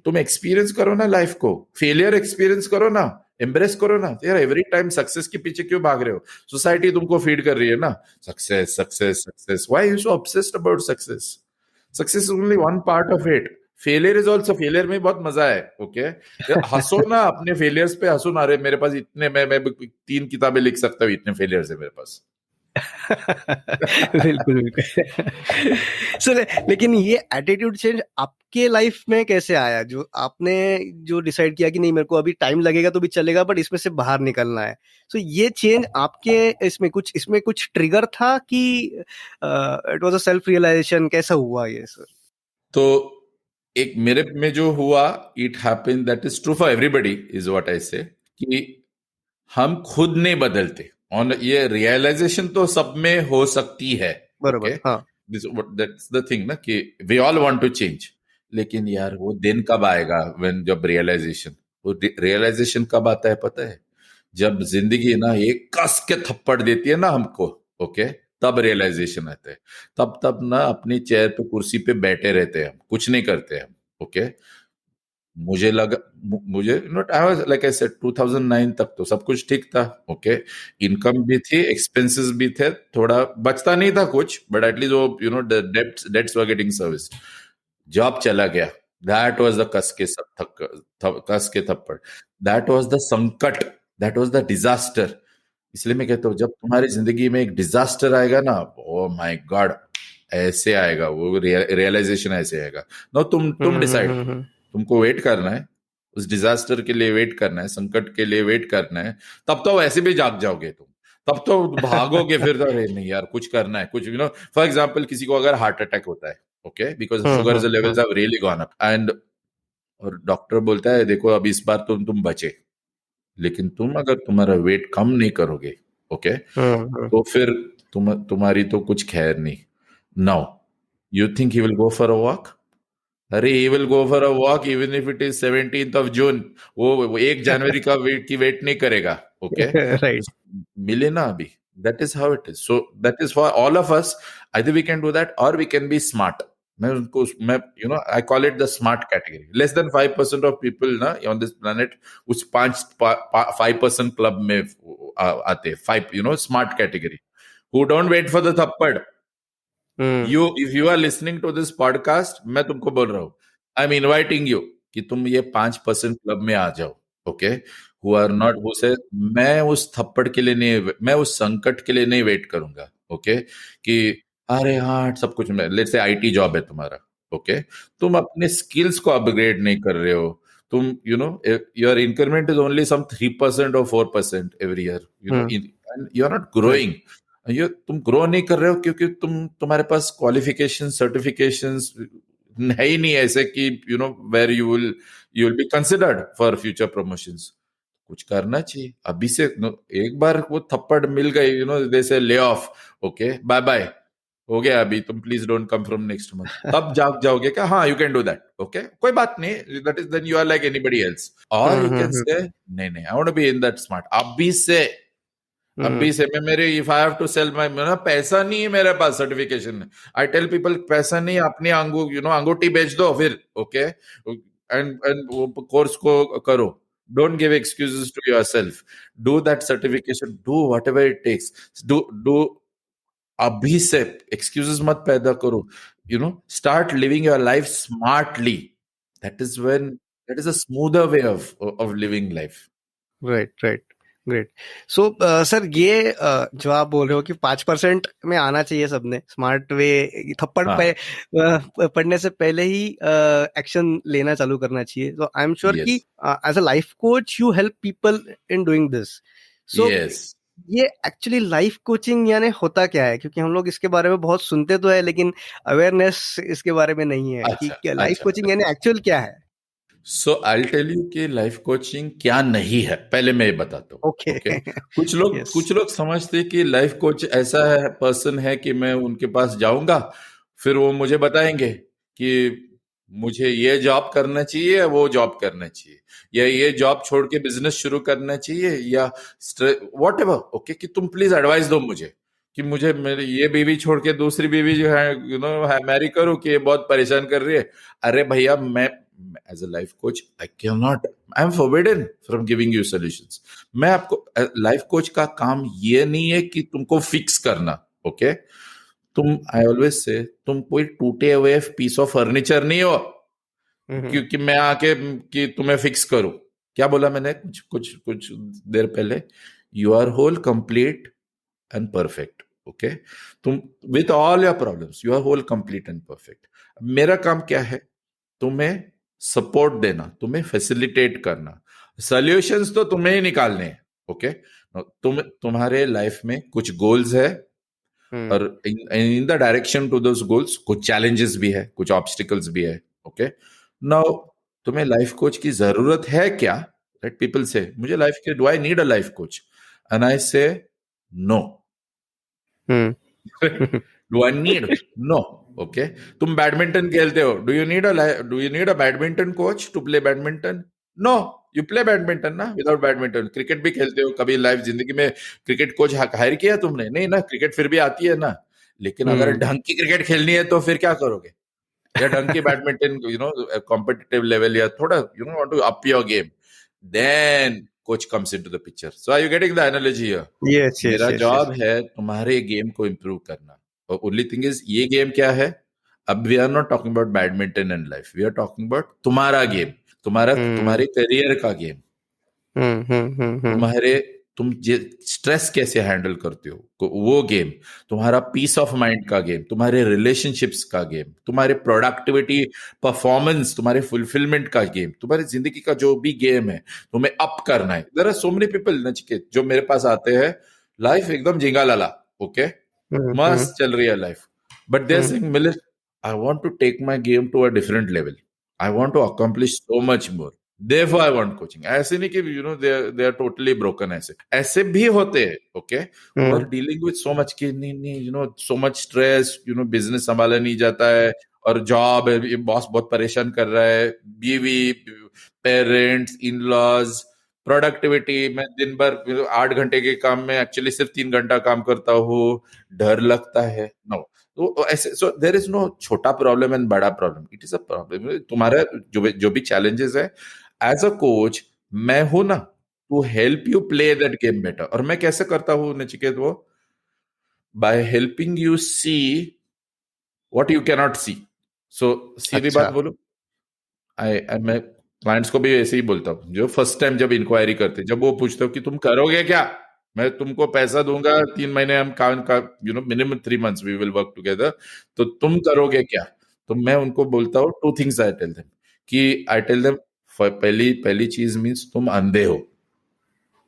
तुम एक्सपीरियंस करो ना लाइफ को, फेलियर एक्सपीरियंस करो ना, एम्ब्रेस करो ना यार। एवरी टाइम सक्सेस के पीछे क्यों भाग रहे हो? सोसाइटी तुमको फीड कर रही है ना, success success success, why you so obsessed about success? Success is only one part of it, failure is also, failure में बहुत मजा है। ओके, हंसो ना अपने फेलियर्स पे, हंसो ना, अरे मेरे पास इतने, मैं 3 किताबें लिख सकता हूँ, इतने फेलियर्स है मेरे पास। बिल्कुल बिल्कुल। सर, लेकिन ये एटीट्यूड चेंज आपके लाइफ में कैसे आया, जो आपने जो डिसाइड किया कि नहीं मेरे को अभी टाइम लगेगा तो भी चलेगा बट इसमें से बाहर निकलना है? सो ये चेंज आपके इसमें कुछ ट्रिगर था कि it was a self realization, कैसा हुआ ये सर? तो एक मेरे में जो हुआ, it happen, that is true for everybody, is what I से, कि हम खुद नहीं बदलते। और ये रियलाइजेशन तो सब में हो सकती है। ओके, बरोबर, हाँ। दैट्स द थिंग ना, कि we all want to change, लेकिन यार वो दिन कब आएगा व्हेन, जब रियलाइजेशन, वो रियलाइजेशन कब आता है पता है? जब जिंदगी ना एक कस के थप्पड़ देती है ना हमको, ओके, तब रियलाइजेशन आता है। तब ना अपनी चेयर पे, कुर्सी पे बैठे रहते हैं हम, कुछ नहीं करते हम। ओके, मुझे लगा, मुझे not, I was like I said 2009 तक तो सब कुछ ठीक था। ओके, इनकम भी थी, एक्सपेंसेस भी थे, थोड़ा बचता नहीं था कुछ, बट एटलीस्ट वो debts were getting service. Job चला गया, दैट वाज द कस के कस के थप्पड़, दैट वाज द संकट, दैट वाज द डिजास्टर। इसलिए मैं कहता हूँ, जब तुम्हारी जिंदगी में एक डिजास्टर आएगा ना, ओ माय गॉड, ऐसे आएगा वो रियलाइजेशन, ऐसे आएगा। नो, तुम डिसाइड, हम्म। तुमको वेट करना है, उस डिजास्टर के लिए वेट करना है, संकट के लिए वेट करना है, तब तो वैसे भी जाग जाओगे तुम, तब तो भागोगे फिर तो, अरे नहीं यार कुछ करना है, कुछ फॉर एग्जाम्पल किसी को अगर हार्ट अटैक होता है, okay, because sugar levels have really gone up and, और डॉक्टर बोलता है देखो अब इस बार तुम बचे, लेकिन तुम अगर तुम्हारा वेट कम नहीं करोगे, ओके, तो फिर तुम्हारी तो कुछ खैर नहीं। Now you think he will go for a walk? अरे he will go for a walk even if it is 17th of June। वो 1 जनवरी का वेट की वेट नहीं करेगा, ओके। राइट। मिले ना अभी, that is how it is. So that is for all of us, either we can do that और we can be smart. मैं I call it the smart category. Less than 5% of people ना on this planet उस 5% club में आते, 5, smart category, who don't wait for the thappad. You if you are listening to this podcast, मैं तुमको बोल रहा हूं, आई एम इनवाइटिंग यू कि तुम ये 5% क्लब में आ जाओ, okay, who are not, who से मैं उस थप्पड़ के लिए नहीं, मैं उस संकट के लिए नहीं वेट करूंगा, ओके, कि अरे हाँ सब कुछ, मैं लेट्स से आईटी जॉब है तुम्हारा, ओके, तुम अपने स्किल्स को अपग्रेड नहीं कर रहे हो, तुम your increment is only some 3% और 4% every year, and you are not growing. ये तुम ग्रो नहीं कर रहे हो क्योंकि तुम्हारे पास क्वालिफिकेशन सर्टिफिकेशंस है ही नहीं ऐसे कि where you will be considered for future promotions. कुछ करना चाहिए अभी से। एक बार वो थप्पड़ मिल गई, दे से lay off, okay bye bye, हो गया, अभी तुम please don't come from next month, तब जाग जाओगे क्या, हाँ you can do that, okay कोई बात नहीं, that is then you are like anybody else, और यू कैन से नहीं नहीं I want to be in that smart. अभी से मैं मेरे, if I have to sell my, पैसा नहीं है मेरे पास, सर्टिफिकेशन, आई टेल पीपल पैसा नहीं, अपनी अंगूठी बेच दो फिर, ओके, एंड वो कोर्स को करो, don't give excuses to yourself, do that certification, do whatever it takes, do अभी से, एक्सक्यूजेस मत पैदा करो, start living your life smartly, that is when, that is a smoother way of living life. Right, right, great. So sir, ये जो आप बोल रहे हो कि 5% में आना चाहिए सबने स्मार्ट वे, थप्पड़ हाँ, पे पढ़ने से पहले ही एक्शन लेना चालू करना चाहिए। तो आई एम श्योर कि yes, as a life coach you help people in doing this. So yes, ये एक्चुअली लाइफ कोचिंग यानी होता क्या है? क्योंकि हम लोग इसके बारे में बहुत सुनते तो है, लेकिन अवेयरनेस इसके बारे में नहीं है कि अच्छा, क्या लाइफ अच्छा। कोचिंग यानी एक्चुअल क्या है। सो आई टेल यू कि लाइफ कोचिंग क्या नहीं है, पहले मैं ये बताता हूँ, ओके। ओके। कुछ लोग यस। कुछ लोग समझते कि लाइफ कोच ऐसा है, पर्सन है कि मैं उनके पास जाऊंगा, फिर वो मुझे बताएंगे कि मुझे ये जॉब करना चाहिए, वो जॉब करना चाहिए, या ये जॉब छोड़ के बिजनेस शुरू करना चाहिए, या वॉट एवर, ओके, कि तुम प्लीज एडवाइस दो मुझे कि मुझे मेरी ये बीवी छोड़ के दूसरी बीवी जो है है मैरी करूं कि ये बहुत परेशान कर रही है। अरे भैया, मैं as a life coach I can not, I am forbidden from giving you solutions. मैं आपको, लाइफ कोच का काम ये नहीं है कि तुमको फिक्स करना, ओके, आई ऑलवेज से तुम कोई टूटे हुए पीस ऑफ फर्नीचर नहीं हो क्योंकि मैं आके कि तुम्हें फिक्स करूं। क्या बोला मैंने कुछ कुछ कुछ देर पहले? You are whole, complete and perfect, okay, तुम with all your problems you are whole, complete and perfect. मेरा काम क्या है? तुम्हें सपोर्ट देना, तुम्हें फैसिलिटेट करना, सॉल्यूशंस तो तुम्हें ही निकालने हैं, ओके। तुम्हारे लाइफ में कुछ गोल्स है, और in the direction to those goals कुछ चैलेंजेस भी है, कुछ ऑब्स्टिकल्स भी है, ओके। नाउ तुम्हें लाइफ कोच की जरूरत है क्या? राइट, पीपल से मुझे लाइफ के, do I need a life coach? And I say no. Do I need? No, okay. तुम बैडमिंटन खेलते हो, do you need a badminton coach to play badminton? No, you play badminton ना without badminton. Cricket भी खेलते हो, कभी life जिंदगी में क्रिकेट कोच हायर किया तुमने? नहीं ना, क्रिकेट फिर भी आती है ना, लेकिन अगर ढंग की क्रिकेट खेलनी है तो फिर क्या करोगे? या ढंग की बैडमिंटन, कॉम्पिटिटिव लेवल, या थोड़ा want to up your game, then coach comes into the picture. So are you getting the analogy here? Yes, yes, मेरा यस, यस। जॉब है तुम्हारे गेम को इम्प्रूव करना, और ओनली थिंग इज ये game क्या है? अब we are not talking about badminton and life, we are talking about तुम्हारा गेम, तुम्हारे करियर का गेम, हम्म, हम्म, हम्म, तुम्हारे तुम स्ट्रेस कैसे हैंडल करते हो, वो गेम, तुम्हारा पीस ऑफ माइंड का गेम, तुम्हारे रिलेशनशिप्स का गेम, तुम्हारे प्रोडक्टिविटी, परफॉर्मेंस, तुम्हारे फुलफिलमेंट का गेम, तुम्हारी जिंदगी का जो भी गेम है, तुम्हें अप करना है। There are so many people Nachiket जो मेरे पास आते हैं, लाइफ एकदम झिंगा लाला, ओके, हम्म मस्त चल रही है life, but they are hmm saying मिलित, I want to take my game to a different level, I want to accomplish so much more, therefore I want coaching। ऐसे नहीं कि they are totally broken, ऐसे ऐसे भी होते हैं, okay, who are hmm dealing with so much कि नहीं नहीं सो मच स्ट्रेस, बिजनेस संभाला नहीं जाता है, और जॉब है, बॉस बहुत परेशान कर रहा है, बीवी, पेरेंट्स, इन लॉज, प्रोडक्टिविटी, मैं दिन भर 8 घंटे के काम में एक्चुअली सिर्फ 3 घंटा काम करता हूँ, डर लगता है, नो, तो ऐसे, सो देर इज नो छोटा प्रॉब्लम एंड बड़ा problem, it is a problem. तुम्हारा जो भी चैलेंजेस है, एज अ कोच मैं हूं ना, to help you play that game better. और मैं कैसे करता हूं नचिकेत, वो by helping you see what you cannot see. So सीधी बात अच्छा। बोलूं, मैं क्लाइंट्स को भी ऐसे ही बोलता हूँ, जो फर्स्ट टाइम जब इंक्वायरी करते, जब वो पूछते हो कि तुम करोगे क्या, मैं तुमको पैसा दूंगा 3 महीने, हम काम का minimum 3 months we will work together, तो तुम करोगे क्या, तो मैं उनको बोलता हूँ 2 थिंग्स आई टेल देम, कि आई टेल देम, पहली पहली चीज मीन्स तुम अंधे हो,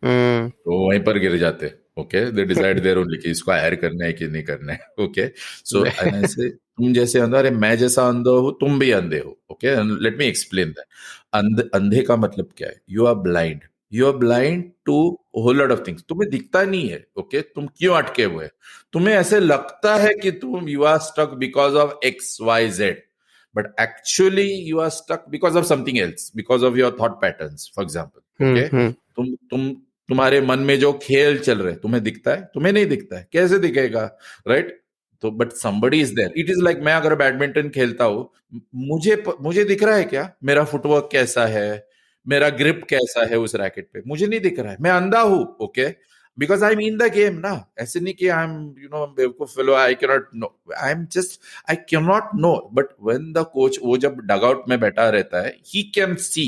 हम्म तो वहीं पर गिर जाते, okay, they decide there only कि इसको हायर करना है कि नहीं करना है, ओके। सो एंड ऐसे तुम जैसे अंधा, अरे मैं जैसा अंधा हूं, तुम भी अंधे हो, okay, let me explain that. अंधे का मतलब क्या है, you are blind, you are blind to whole lot of things, तुम्हें दिखता नहीं है, ओके, तुम क्यों अटके हुए हैं, तुम्हें ऐसे लगता है कि तुम you are stuck because of XYZ, but actually you are stuck because of something else, because of your thought patterns, for example, okay. Hmm तुम तुम्हारे मन में जो खेल चल रहे, तुम्हें दिखता है, तुम्हें नहीं दिखता है, कैसे दिखेगा, राइट? तो but somebody is there, it is like, मैं अगर बैडमिंटन खेलता हूं, मुझे दिख रहा है क्या, मेरा फुटवर्क कैसा है, मेरा ग्रिप कैसा है उस रैकेट पे, मुझे नहीं दिख रहा है, मैं अंधा हूं, okay, because I am in the game ना। ऐसे नहीं कि आई एम बेवकूफ fellow, I can not know, I am just, I can not know, but when the coach, वो जब डगआउट में बैठा रहता है, ही कैन सी,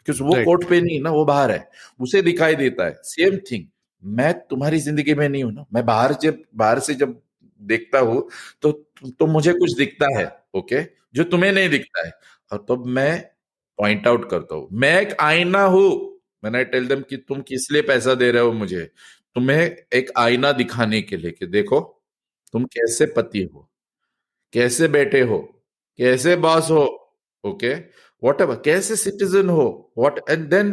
बिकॉज वो राइट। कोर्ट पे नहीं ना, वो बाहर है, उसे दिखाई देता है। सेम थिंग, मैं तुम्हारी जिंदगी में नहीं हूं ना, मैं बाहर से जब देखता हूं, तो मुझे कुछ दिखता है, ओके, जो तुम्हें नहीं दिखता है, और तब मैं पॉइंट आउट करता हूं, मैं एक आईना हूं। मैंने टेल देम कि तुम किस लिए पैसा दे रहे हो मुझे, तुम्हें एक आईना दिखाने के लिए, कि देखो तुम कैसे पति हो, कैसे बेटे हो, कैसे बॉस हो, ओके, वॉट एवर, कैसे सिटीजन हो, what, and then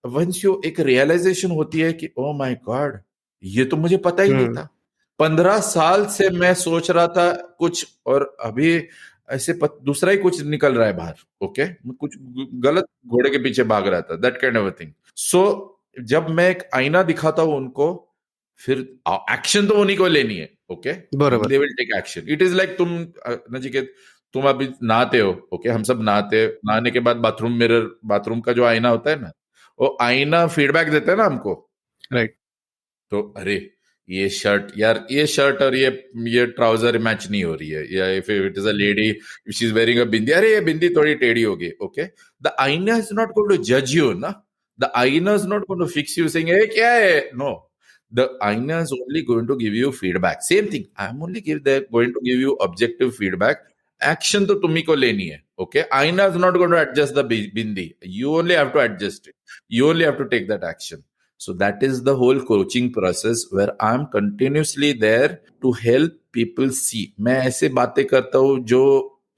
once you, एक रियलाइजेशन होती है कि ओ माय गॉड, ये तो मुझे पता ही नहीं हम्म था, 15 साल से मैं सोच रहा था कुछ, और अभी ऐसे दूसरा ही कुछ निकल रहा है बाहर, ओके, मैं कुछ गलत घोड़े के पीछे भाग रहा था, दैट काइंड ऑफ थिंग। सो जब मैं एक आईना दिखाता हूं उनको, फिर एक्शन तो उन्हीं को लेनी है, ओके, बरोबर। They will take action. It is like, तुम नचिकेत, तुम अभी नहाते हो, ओके, हम सब नहाते, नहाने के बाद बाथरूम मिरर, बाथरूम का जो आईना होता है ना, वो आईना फीडबैक देता है ना हमको, राइट। तो अरे ये शर्ट यार, ये शर्ट और ये ट्राउजर मैच नहीं हो रही है, या if it is a lady, if she is wearing a bindi, अरे ये बिंदी थोड़ी टेढ़ी होगी, okay, the aina is not going to जज यू ना, the aina is not going to fix you saying ए क्या है, no, the aina is only going to give you feedback, same thing, I'm only going to give you objective feedback, action तो तुम्ही को लेनी है, okay, aina is not going to adjust the bindi, you only have to adjust it, you only have to take that action। So that is the whole coaching process where I'm continuously there to help people see। मैं ऐसे बातें करता हूँ जो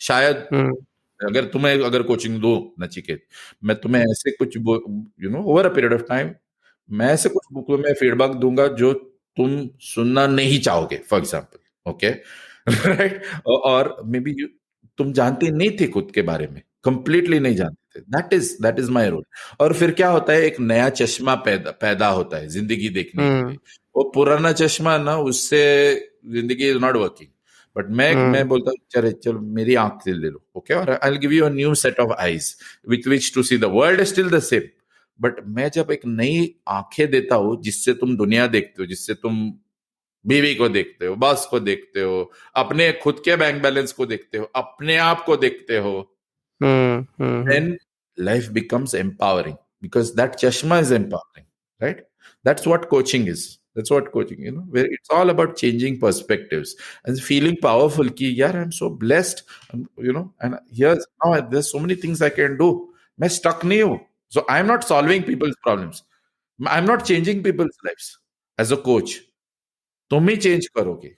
शायद, हम्म अगर तुम्हें अगर कोचिंग दो नचिकेत, मैं तुम्हें ऐसे कुछ over a period of time, मैं ऐसे कुछ बुक में फीडबैक दूंगा जो तुम सुनना नहीं चाहोगे, फॉर एग्जाम्पल, ओके, राइट, और मे बी तुम जानते नहीं थे खुद के बारे में, कंप्लीटली नहीं जानते थे, दैट इज माय रोल। और फिर क्या होता है, एक नया चश्मा पैदा पैदा होता है जिंदगी देखने के लिए, हम्म वो पुराना चश्मा ना, उससे जिंदगी इज नॉट वर्किंग, बट मैं हम्म बोलता हूँ, चलो चलो मेरी आंख से ले लो, ओके, और I will give you a new set of eyes with which to see the world is still the same, but मैं जब एक नई आंखें देता हूं, जिससे तुम दुनिया देखते हो, जिससे तुम बीवी को देखते हो, बॉस को देखते हो, अपने खुद के बैंक बैलेंस को देखते हो, अपने आप को देखते हो, हम्म। then life becomes empowering because that chashma is empowering, right? That's what coaching is. That's what coaching, where it's all about changing perspectives and feeling powerful. Ki, yeah, I'm so blessed, and here's now there's so many things I can do. मैं stuck नहीं हूँ. So I'm not solving people's problems. I'm not changing people's lives as a coach. तुम ही change करोगे.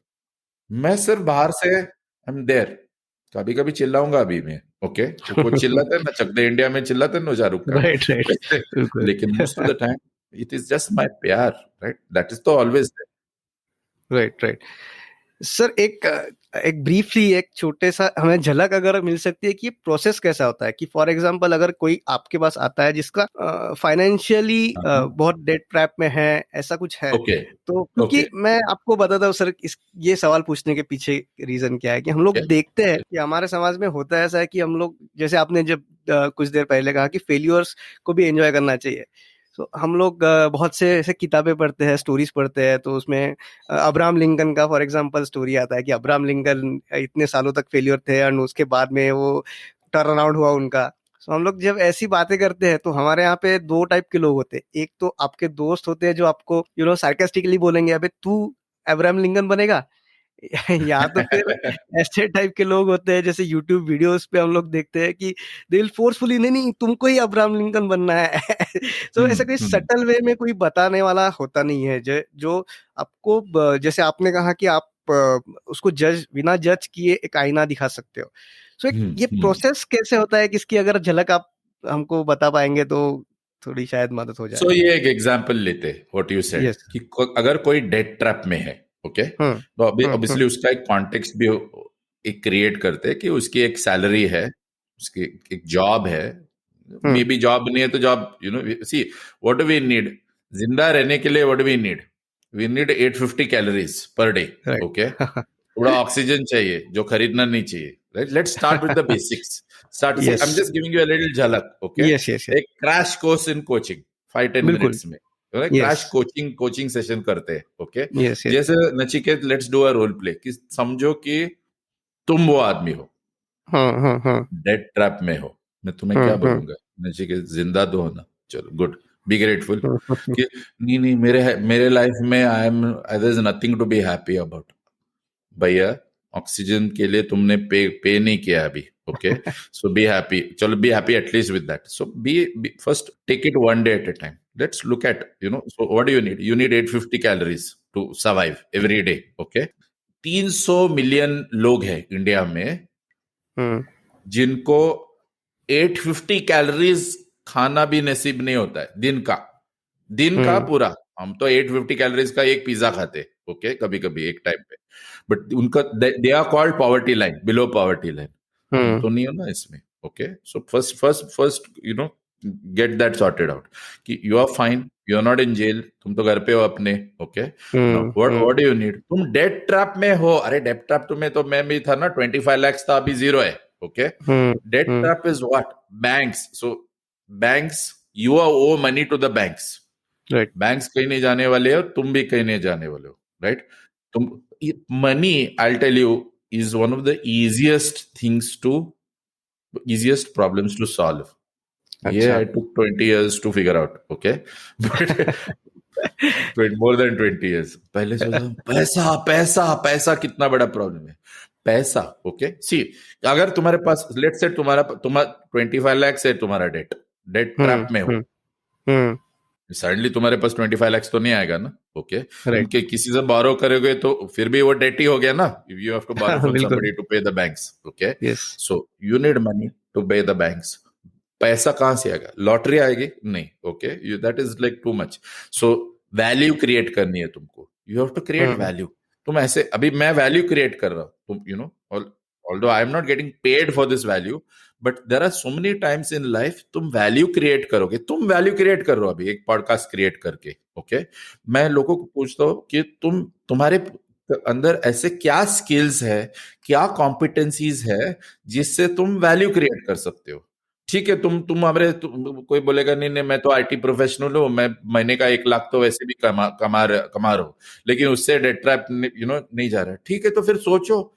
मैं सिर्फ बाहर से I am there. कभी कभी चिल्लाऊंगा अभी मैं. ओके, तो कुछ चिल्लाते हैं ना, चक दे इंडिया में चिल्लाते हैं ना शाहरुख खान. Right right. लेकिन most of the time it is just my प्यार, right? That is तो always there. Right right. Sir एक ब्रीफली एक छोटे सा हमें झलक अगर मिल सकती है कि प्रोसेस कैसा होता है, कि फॉर एग्जांपल अगर कोई आपके पास आता है जिसका फाइनेंशियली बहुत डेट ट्रैप में है, ऐसा कुछ है. Okay. तो क्योंकि मैं आपको बताता हूँ सर, ये सवाल पूछने के पीछे रीजन क्या है कि हम लोग देखते हैं कि हमारे समाज में होता है ऐसा है कि हम लोग, जैसे आपने जब कुछ देर पहले कहा कि फेल्यूर्स को भी एंजॉय करना चाहिए, तो हम लोग बहुत से ऐसे किताबें पढ़ते हैं, स्टोरीज पढ़ते हैं, तो उसमें अब्राहम लिंकन का फॉर एग्जांपल स्टोरी आता है कि अब्राहम लिंकन इतने सालों तक फेलियर थे और उसके बाद में वो टर्न अराउंड हुआ उनका. तो हम लोग जब ऐसी बातें करते हैं तो हमारे यहाँ पे दो टाइप के लोग होते हैं. एक तो आपके दोस्त होते हैं जो आपको सार्कास्टिकली बोलेंगे अबे तू अब्राहम लिंकन बनेगा, या तो फिर ऐसे टाइप के लोग होते हैं जैसे यूट्यूब वीडियोस पे हम लोग देखते हैं कि दे विल फोर्सफुली नहीं तुमको ही अब्राहम लिंकन बनना है. तो ऐसा कोई सटल वे में कोई बताने वाला होता नहीं है जो आपको, जैसे आपने कहा कि आप उसको बिना जज किए एक आईना दिखा सकते हो. सो ये प्रोसेस कैसे होता है, किसकी अगर झलक आप हमको बता पाएंगे तो थोड़ी शायद मदद हो जाए. सो ये एक एग्जांपल लेते हैं व्हाट यू सेड कि अगर कोई डेट ट्रैप में है, ओके, तो ऑब्वियसली उसका एक कॉन्टेक्स्ट भी एक क्रिएट करते हैं कि उसकी एक सैलरी है, उसकी एक जॉब है, मे बी जॉब नहीं है तो job, see what do we need जिंदा रहने के लिए, what do we need 850 calories per day. Okay, थोड़ा ऑक्सीजन चाहिए जो खरीदना नहीं चाहिए. Right, let's start with the basics. I am just giving you a little झलक. ओके, एक crash course in coaching 5-10 minutes में क्रैश कोचिंग सेशन करते हैं. ओके, जैसे Nachiket, let's do a role play कि समझो कि तुम वो आदमी हो, डेड ट्रैप में हो. मैं तुम्हें क्या बोलूंगा, नचिकेत जिंदा तो हो ना, चलो गुड, बी ग्रेटफुल. कि नहीं मेरे लाइफ में there is nothing to be happy about. भैया ऑक्सीजन के लिए तुमने पे नहीं किया अभी. ओके, सो बी हैप्पी, चलो be happy at least with that. So be first take it one day at a time. Let's look at, so what do you need? You need 850 calories to survive every day. Okay, 300 million लोग हैं India में जिनको 850 calories खाना भी नसीब नहीं होता है दिन का पूरा. हम तो 850 कैलोरीज का एक पिज्जा खाते, ओके, कभी कभी एक टाइम पे, बट उनका they are called poverty line, below poverty line. तो नहीं हो ना इसमें. Okay, so first get that sorted out कि you are fine, you are not in jail, तुम तो घर पे हो अपने. Okay, what do you need? तुम डेट ट्रैप में हो. अरे डेट ट्रैप तुम्हें तो मैं भी था ना, 25 lakhs था, अभी 0 है. Okay, debt trap is what? Banks. So banks, you are owe money to the banks. Right, banks कहीं नहीं जाने वाले हो, तुम भी कहीं नहीं जाने वाले हो. राइट, तुम money, I will tell you, is one of the easiest problems to solve. Yeah, I took 20 years to figure out. Okay, but more than 20 years. पहले सोचा पैसा कितना बड़ा प्रॉब्लम है. पैसा. ओके, सी अगर तुम्हारे पास, लेट्स से तुम्हारा 25 lakhs है तुम्हारा डेट ट्रैप में हो, सडनली तुम्हारे पास 25 lakhs तो नहीं आएगा ना. ओके, उनके किसी से बारो करोगे तो फिर भी वो डेट ही हो गया ना. You have to borrow from somebody to pay the banks. Okay, so you need money to pay the banks. पैसा कहां से आएगा? लॉटरी आएगी? नहीं. Okay, that is like too much. So value create करनी है तुमको. You have to create value. तुम ऐसे, अभी मैं वैल्यू क्रिएट कर रहा हूं, तुम although I am not getting paid for this value, but there are so many times in life तुम वैल्यू क्रिएट करोगे. तुम वैल्यू क्रिएट कर रहे हो अभी एक पॉडकास्ट क्रिएट करके. ओके, मैं लोगों को पूछता हूँ कि तुम्हारे अंदर ऐसे क्या स्किल्स है, क्या कॉम्पिटेंसीज है जिससे तुम वैल्यू क्रिएट कर सकते हो. ठीक है, कोई बोलेगा नहीं मैं तो आईटी प्रोफेशनल हूँ, मैं महीने का 1 लाख तो वैसे भी कमा रहा हूँ, लेकिन उससे डेट ट्रैप नहीं जा रहा है. ठीक है, तो फिर सोचो,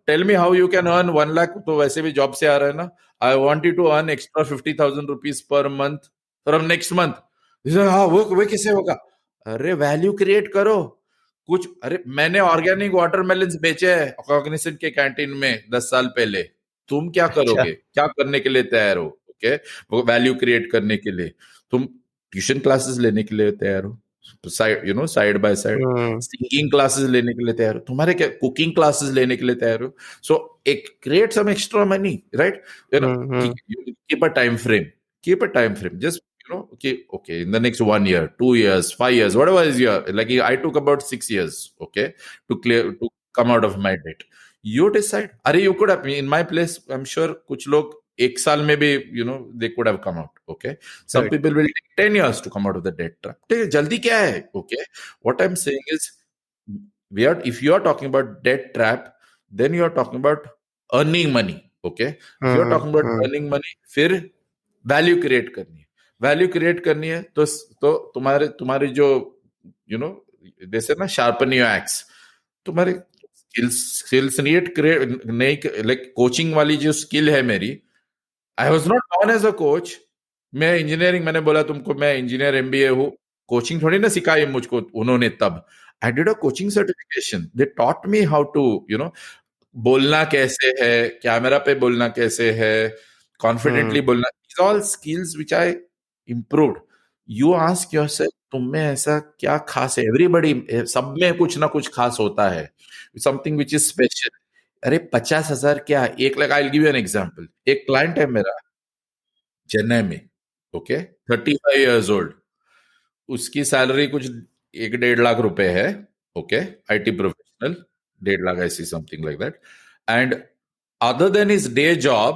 tell me how you can earn 1 lakh. तो वैसे भी जॉब से आ रहा है ना. I want you to earn extra 50,000 rupees per month from next month. हाँ, वो कैसे होगा? अरे वैल्यू क्रिएट करो कुछ। अरे मैंने ऑर्गेनिक वाटरमेलन बेचे हैं कॉग्निसेंट के कैंटीन में 10 साल पहले। तुम क्या अच्छा। करोगे, क्या करने के लिए तैयार हो? ओके, वो वैल्यू क्रिएट करने के लिए तुम ट्यूशन क्लासेस लेने के लिए तैयार हो, side side by side hmm singing classes लेने के लिए तैयार हो, तुम्हारे क्या कुकिंग क्लासेस लेने के लिए तैयार हो। सो एक create some extra money, right? Hmm keep a time frame, just okay, in the next 1 year, 2 years, 5 years, whatever is your, like I took about 6 years, okay, to come out of my debt. You decide. अरे you could have, in my place I'm sure कुछ लोग 1 साल में भी they could have come out. Okay, some correct. people will take 10 years to come out of the debt trap. ठीक है, जल्दी क्या है? Okay, what I'm saying is, if you are talking about debt trap, then you are talking about earning money. Okay, if you are talking about earning money, फिर value create करनी है। Value create करनी है तो तुम्हारे जो जैसे ना शार्पन योर एक्स, तुम्हारे स्किल्स नहीं, लाइक कोचिंग वाली जो स्किल है मेरी, I was not on as a coach. मैं इंजीनियरिंग, मैंने बोला तुमको मैं इंजीनियर एमबीए हूँ, कोचिंग थोड़ी ना सिखाई मुझको उन्होंने तब। I did a coaching certification, they taught me how to बोलना कैसे है, कैमरा पे बोलना कैसे है, कॉन्फिडेंटली बोलना, is all skills which I improved. You ask yourself, तुम में ऐसा क्या खास है? एवरीबडी, सब में कुछ ना कुछ खास होता है, समथिंग विच इज स्पेशल। अरे 50,000 क्या, 1 lakh. I give you an example. एक क्लाइंट है मेरा चेन्नई में, ओके, 35 years old, उसकी सैलरी कुछ 1-1.5 लाख रुपए है, ओके, आईटी प्रोफेशनल, 1.5 लाख ऐसी, something like that. And other than is day job,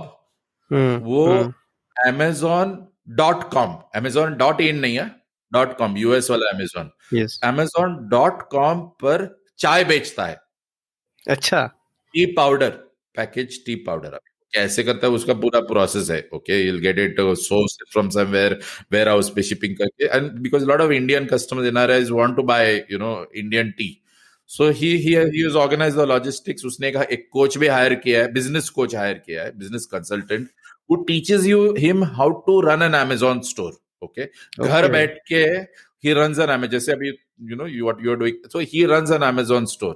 वो Amazon.com, Amazon.in नहीं है, .com, यूएस वाला Amazon, यस। Amazon.com पर चाय बेचता है। अच्छा। T powder, package T powder. कैसे करता है उसका पूरा प्रोसेस है, okay, you'll get it sourced from somewhere, warehouse पे शिपिंग करके, and because a lot of Indian customers, NRIs want to buy Indian tea, so he has organized the logistics। उसने एक कोच भी हायर किया है, business coach hire किया है, business consultant, who teaches him how to run an Amazon store, okay, घर okay. बैठ के he runs an Amazon, जैसे अभी what you are doing, so he runs an Amazon store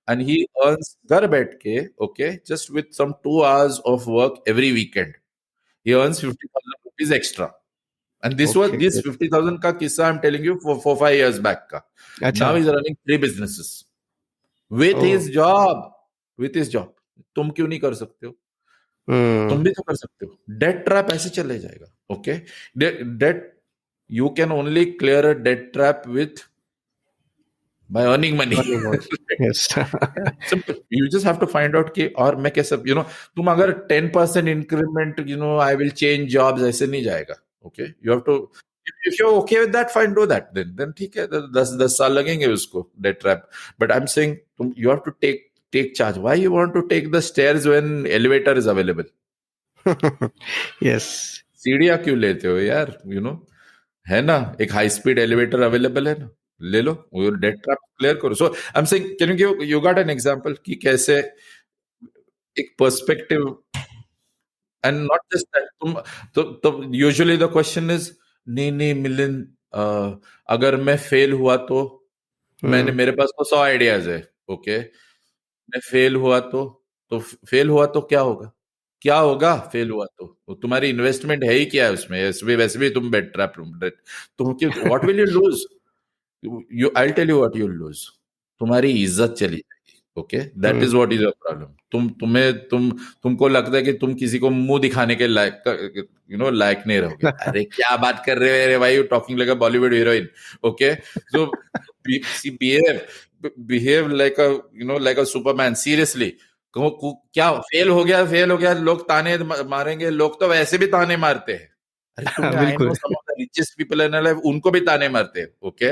and he earns घर बैठ के, okay, just with some 2 hours of work every weekend, he earns 50,000 rupees extra। And okay. this 50,000 का किस्सा I'm telling you for 4-5 years back का। अच्छा। Now he's running 3 businesses with O. his job, तुम क्यों नहीं कर सकते हो? तुम भी तो कर सकते हो। डेट ट्रैप ऐसे चले जाएगा, okay. Debt, you can only clear a debt trap with by earning money। Earning money. Yes. Simple, you just have to find out कि और मैं कैसे तुम अगर 10% increment, I will change jobs, ऐसे नहीं जाएगा, okay. You have to, if you okay with that, fine, do that, then ठीक है, 10 साल लगेंगे उसको debt trap. But I am saying, तुम you have to take charge. Why you want to take the stairs when elevator is available? Yes. सीढ़ियां क्यों लेते हो यार? है ना, एक हाई स्पीड एलिवेटर अवेलेबल है ना, ले लो, वो डेट ट्रैप क्लियर करो। So I am saying, can you give, you got an example कि कैसे एक perspective, and not just that, तुम तो यूजुअली द क्वेश्चन इज, नहीं नहीं मिलिंद, अगर मैं फेल हुआ तो, मेरे पास तो 100 आइडियाज है, ओके, मैं फेल हुआ तो फेल हुआ तो क्या होगा? क्या होगा फेल हुआ तो तुम्हारी इन्वेस्टमेंट है ही क्या है उसमें? वैसे भी तुम बेट ट्रैप, तुम what will you lose? You, I tell you what you lose, तुम्हारी इज्जत चली जाएगी, okay, that is what is your problem. तुमको लगता है कि तुम किसी को मुंह दिखाने के लायक, लायक नहीं रहोगे। अरे क्या बात कर रहे हो रे भाई, you talking like a Bollywood heroine, okay. So behave like a, like a Superman, seriously. क्या फेल हो गया, लोग ताने मारेंगे, लोग तो वैसे भी ताने मारते हैं। अरे तुम्हें, आई नो बिल्कुल। Some of the richest people in life, उनको भी ताने मारते हैं, okay,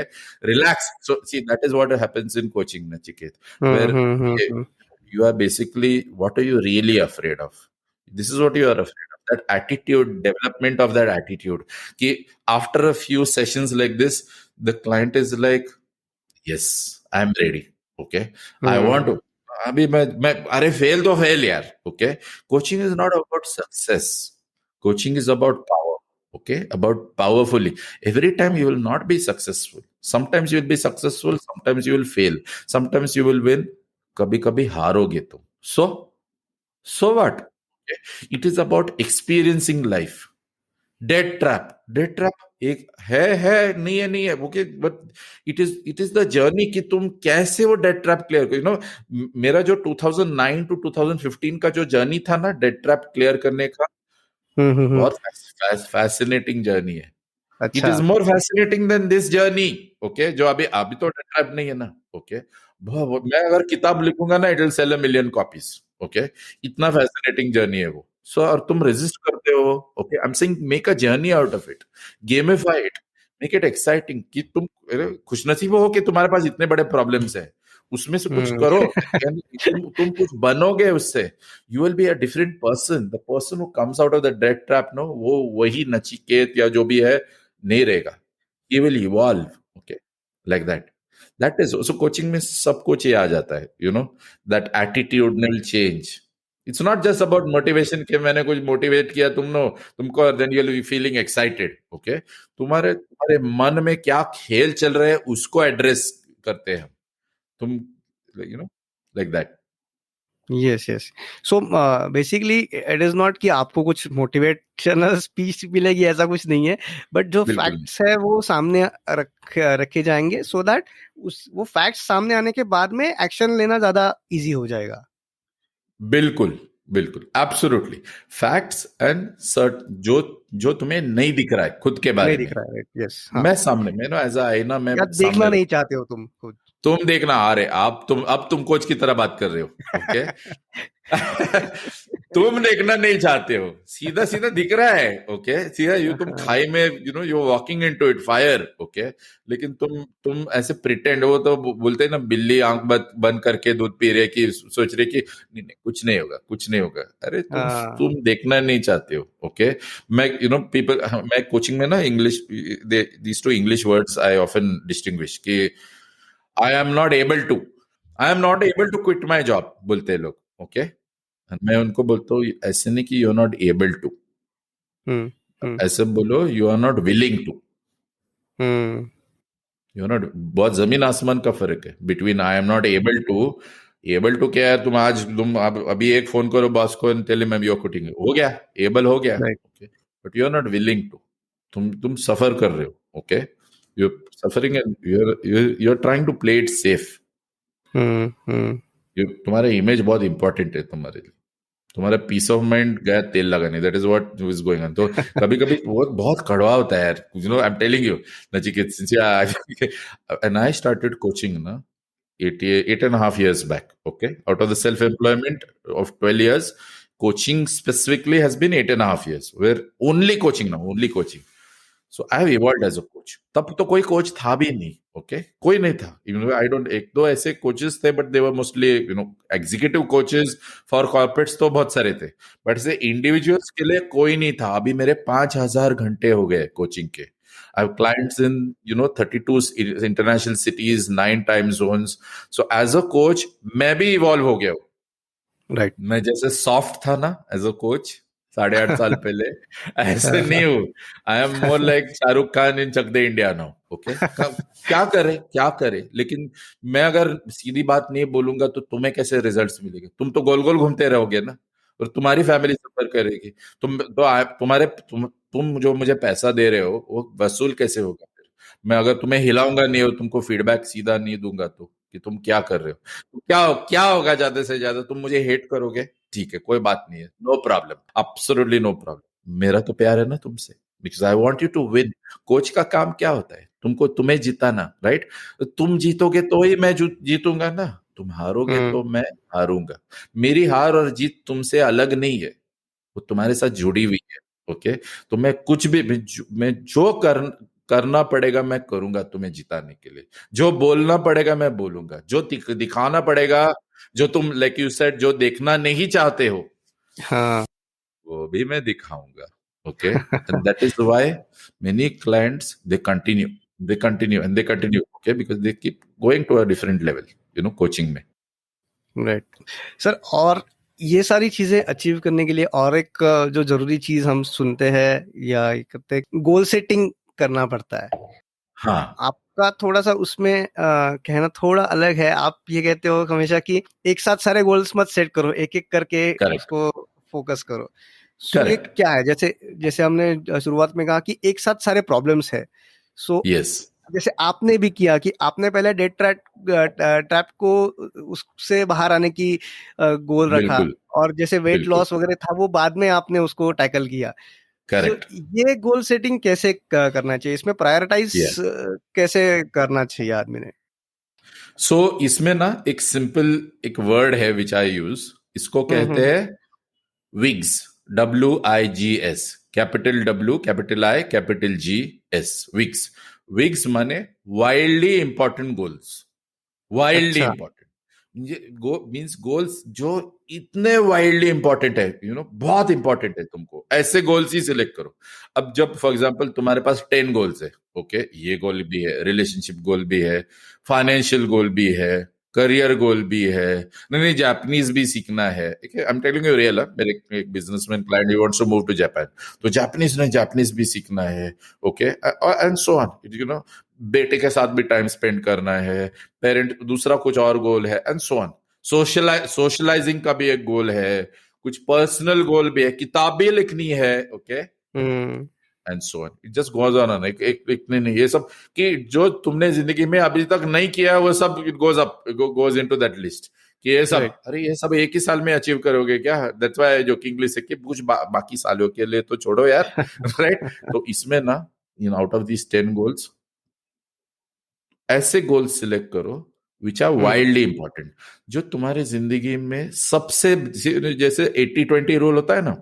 relax. So see, that is what happens in coaching, Nachiket, where you are basically, what are you really afraid of? This is what you are afraid of, that attitude, development of that attitude, कि after a few sessions like this, the client is like, yes, I am ready, okay, I want to, अभी मैं अरे fail तो fail यार, okay. Coaching is not about success, coaching is about power, okay, about powerfully। every time you will not be successful, sometimes you will be successful, sometimes you will fail, sometimes you will win, कभी कभी हारोगे तुम. So what, it is about experiencing life. Debt trap एक है, नहीं है, नहीं है, okay, but it is the journey कि तुम कैसे वो डेट ट्रैप क्लियर करो. मेरा जो 2009 टू 2015 का जो जर्नी था ना डेट ट्रैप क्लियर करने का, हम्म। बहुत फैसिनेटिंग जर्नी है. इट अच्छा। Is more fascinating than this journey. Okay, जो अभी अभी तो ट्रैप नहीं है ना. ओके, मैं अगर किताब लिखूंगा ना, it will sell 1 million copies. Okay, इतना फैसिनेटिंग जर्नी है वो. सो और तुम रेजिस्ट करते हो. Okay, I am saying make a journey out of it, gamify it, make it exciting कि तुम खुशनसीब हो कि तुम्हारे पास इतने बड़े प्रॉब्लम्स है, उसमें से कुछ हम्म। करो. तुम कुछ बनोगे उससे. You will be a different person. The person who comes out of the death trap, no, वो वही नचिकेत या जो भी है नहीं रहेगा. He will evolve. Okay, like that. That is so coaching में सब कुछ ये आ जाता है, दैट attitudinal change. It's not just about motivation कि मैंने कुछ मोटिवेट किया तुमको, then you will be feeling excited. Okay, तुम्हारे तुम्हारे मन में क्या खेल चल रहे हैं उसको एड्रेस करते हैं हम. तुम like that. Yes yes. So basically it is not कि आपको कुछ मोटिवेशनल स्पीच मिलेगी, ऐसा कुछ नहीं है, बट जो बिल्कुल नहीं. फैक्ट्स है वो सामने रखे जाएंगे, सो दैट उस वो फैक्ट्स सामने आने के बाद में एक्शन लेना ज्यादा इजी हो जाएगा. बिल्कुल, बिल्कुल, एब्सोल्युटली. फैक्ट्स एंड सर्ट, जो जो तुम्हें नहीं दिख रहा है खुद के नहीं बारे दिख में, रहा है. यस. हाँ. मैं सामने, मैं ना एज आईना मैं या देखना सामने नहीं रख. चाहते हो तुम खुद. तुम देखना आ रहे, आप तुम कोच की तरह बात कर रहे हो. ओके. तुम देखना नहीं चाहते हो, सीधा सीधा दिख रहा है. ओके, सीधा तुम खाई में, you walking into it fire. Okay, लेकिन तुम ऐसे प्रिटेंड, वो तो बोलते हैं ना, बिल्ली आंख बंद करके दूध पी रही कि सोच रही कि नहीं नहीं कुछ नहीं होगा, कुछ नहीं होगा. अरे हाँ. तुम देखना नहीं चाहते हो. ओके, मैं पीपल, मैं कोचिंग में ना English, these two English words I often distinguish कि I am not able to, I am not able to quit my job बोलते हैं लोग. ओके, मैं उनको बोलता हूँ ऐसे नहीं कि you are not able to, hmm. Hmm. ऐसे बोलो you are not willing to. Hmm. You are not, बहुत जमीन आसमान का फर्क है between I am not able to. Able to क्या है, तुम अभी एक फोन करो बॉस को, tell him you are quitting, हो गया, एबल हो गया. Right. Okay, but you are not willing to. तुम सफर कर रहे हो. Okay, you suffering and you are trying to play it safe. Hmm. Hmm. तुम्हारा इमेज बहुत इंपॉर्टेंट है तुम्हारे लिए. तुम्हारा पीस ऑफ माइंड गया तेल लगाने, that is what is going on. तो कभी कभी वो बहुत कड़वा होता है यार, आई am telling you Nachiket, and I started coaching ना 8.5 years back. Okay, out of the self-employment of 12 years, coaching specifically has been 8.5 years, where only coaching now, only coaching. So I have evolved as a coach. तब तो कोई coach था भी नहीं. Okay, कोई नहीं था. आई डोंट, एक दो ऐसे कोचेस थे, but they were mostly executive coaches. For corporates तो बहुत सारे थे, बट ऐसे इंडिविजुअल्स के लिए कोई नहीं था. अभी मेरे 5,000 घंटे हो गए कोचिंग के. I have clients in 32 international cities, 9 time zones. So as a coach, मैं भी इवॉल्व हो गया हूँ. राइट. मैं जैसे सॉफ्ट था ना एज अ कोच 8.5 साल पहले, ऐसे नहीं हूँ. I am more like Shahrukh Khan in Chak De India now. Okay, क्या करे, लेकिन मैं अगर सीधी बात नहीं बोलूंगा तो तुम्हें कैसे रिजल्ट्स मिलेंगे. तुम तो गोल गोल घूमते रहोगे ना, और तुम्हारी फैमिली सफर करेगी. तुम जो मुझे पैसा दे रहे हो वो वसूल कैसे होगा फिर. मैं अगर तुम्हें हिलाऊंगा नहीं और तुमको फीडबैक सीधा नहीं दूंगा तो कि तुम क्या कर रहे हो, तो क्या होगा. ज्यादा से ज्यादा तुम मुझे हेट करोगे, ठीक है, कोई बात नहीं है, no problem, absolutely no problem. मेरा तो प्यार है ना तुमसे, because I want you to win. Coach का काम क्या होता है, तुम्हें जिताना, राइट. तुम जीतोगे तो ही मैं जीतूंगा ना, तुम हारोगे तो मैं हारूंगा. मेरी हार और जीत तुमसे अलग नहीं है, वो तुम्हारे साथ जुड़ी हुई है. ओके, तो मैं कुछ भी, मैं जो करना पड़ेगा मैं करूंगा तुम्हें जिताने के लिए. जो बोलना पड़ेगा मैं बोलूंगा, जो दिखाना पड़ेगा, जो तुम लाइक यू सेड जो देखना नहीं चाहते हो, हाँ. वो भी मैं दिखाऊंगा. Okay, and that is why many clients they continue and they continue. Okay, because they keep going to a different level coaching में. राइट. सर, और ये सारी चीजें अचीव करने के लिए और एक जो जरूरी चीज हम सुनते हैं या करते हैं, गोल सेटिंग करना पड़ता है. हाँ, आपका थोड़ा सा उसमें कहना थोड़ा अलग है। आप ये कहते हो हमेशा कि एक साथ सारे गोल्स मत सेट करो, एक एक करके करेक्ट, उसको फोकस करो। सो ये करेक्ट, क्या है, जैसे जैसे हमने शुरुआत में कहा कि एक साथ सारे प्रॉब्लम्स है। सो यस, जैसे आपने भी किया कि आपने पहले डेट ट्रैप ट्रैप को उससे बाहर आने की गोल रखा, बिल्कुल, और जैसे वेट बिल्कुल, लॉस वगैरह था वो बाद में आपने उसको टैकल किया। सो करेक्ट, ये गोल सेटिंग कैसे करना चाहिए, इसमें प्रायोरिटाइज या कैसे करना चाहिए आदमी ने? सो इसमें ना एक सिंपल एक वर्ड है विच आई यूज, इसको कहते हम्म। हैं wigs, WIGS, capital W, capital I, capital GS, wigs. Wigs माने वाइल्डली इंपॉर्टेंट गोल्स, वाइल्डली अच्छा। इंपॉर्टेंट, मीन्स गोल्स जो इतने वाइल्डली इंपॉर्टेंट है, बहुत इंपॉर्टेंट है, तुमको ऐसे गोल्स ही सिलेक्ट करो। अब जब फॉर एग्जांपल तुम्हारे पास 10 गोल्स है, ओके, ये गोल भी है, रिलेशनशिप गोल भी है, फाइनेंशियल गोल भी है, करियर गोल भी है, नहीं नहीं जापानीज भी सीखना है, I am telling you real, मेरे एक बिजनेसमैन क्लाइंट ही wants to move to Japan, तो जापानीज ने जापानीज भी सीखना है, ओके, एंड सो ऑन, बेटे के साथ भी टाइम स्पेंड करना है, पेरेंट दूसरा कुछ और गोल है, एंड सो ऑन। सोशलाइजिंग का भी एक गोल है, कुछ पर्सनल गोल भी है, किताबें लिखनी है, okay, hmm. And so on, it just goes on, एक एक एक नहीं, ये सब कि जो तुमने जिंदगी में अभी तक नहीं किया है वो सब it goes up, goes into that list, कि ये सब, राइट। अरे ये सब एक ही साल में अचीव करोगे क्या, दैट्स व्हाई जोकिंगली से कि कुछ बाकी सालों के लिए तो छोड़ो यार राइट। तो इसमें ना, in out of these 10 goals, ऐसे गोल्स सिलेक्ट करो which are hmm. Wildly important, जो तुम्हारे जिंदगी में सबसे, जैसे 80-20 रूल होता है ना,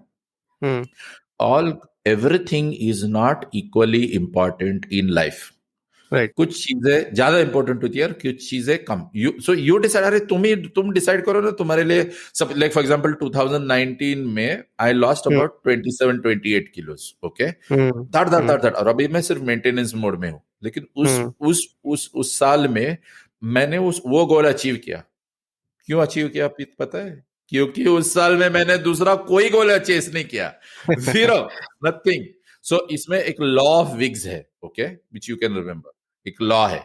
hmm. All everything is not equally important in life, right. कुछ चीजें ज्यादा इंपॉर्टेंट होती है और कुछ चीजें कम, यू डिसाइड, अरे तुम डिसाइड करो ना तुम्हारे लिए सब, लाइक फॉर एग्जांपल 2019 में I lost hmm. About 27-28 kilos, okay, hmm. धड़ धड़ हम्म। धड़ धड़, और अभी मैं सिर्फ मेंटेनेंस मोड में हूं, लेकिन हम्म। उस साल में मैंने उस वो गोल अचीव किया। क्यों अचीव किया पता है? क्योंकि उस साल में मैंने दूसरा कोई गोल अचीव नहीं किया, जीरो, नथिंग। सो इसमें एक लॉ ऑफ विग्स है, okay, which you can remember, एक लॉ है।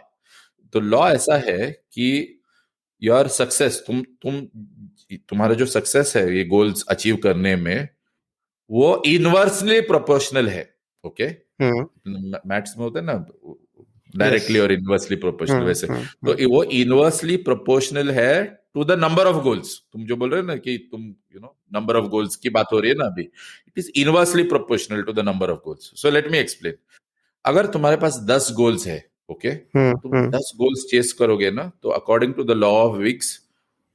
तो लॉ ऐसा है कि योर सक्सेस, तुम्हारा जो सक्सेस है ये गोल्स अचीव करने में, वो इनवर्सली प्रोपोर्शनल है, ओके, हम्म। मैथ्स में होता है ना, यस। डायरेक्टली और इनवर्सली प्रोपोर्शनल, हम्म। वैसे हम्म। तो वो इनवर्सली प्रोपोर्शनल है to the number of goals. तुम जो बोल रहे हो ना कि तुम नंबर ऑफ गोल्स की बात हो रही है ना अभी, it is inversely proportional to the number of goals. So let me explain. अगर तुम्हारे पास 10 गोल्स है, ओके, हम्म। तुम हम्म। 10 गोल्स चेस करोगे ना, तो according to the law of wicks,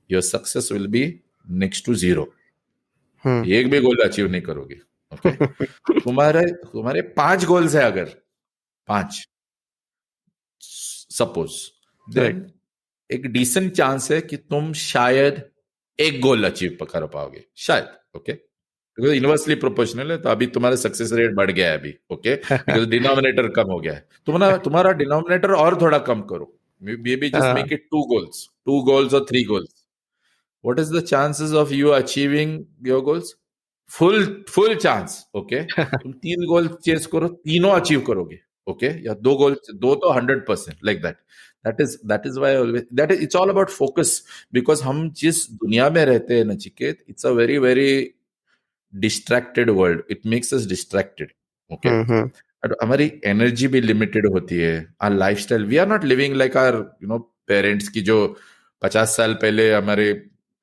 your success will be next to zero, hmm. एक भी goal achieve नहीं करोगे, ओके। तुम्हारे तुम्हारे 5 गोल्स है अगर, 5 सपोज, राइट। देन एक डिसेंट चांस है कि तुम शायद एक गोल अचीव कर पाओगे, शायद, ओके, बिकॉज इनवर्सली प्रोपोर्शनल है, तो अभी तुम्हारा सक्सेस रेट बढ़ गया है अभी, ओके, बिकॉज डिनोमिनेटर कम हो गया है, तुम्हारा तुम्हारा डिनोमिनेटर और थोड़ा कम करो, मे बी जस्ट हाँ। मेक इट 2 गोल्स, 2 गोल्स और 3 goals. What is the chances of you achieving your goals? Full full chance, okay. तुम 3 गोल चेस करो, तीनों अचीव करोगे, ओके, या 2 गोल, दो तो 100%, like that. That is why always, that is, it's all about focus, because हम जिस दुनिया में रहते हैं Nachiket, it's a very very distracted world, it makes us distracted, okay. Hmm. और हमारी एनर्जी भी लिमिटेड होती है, our lifestyle, we are not living like our parents की, जो 50 साल पहले हमारे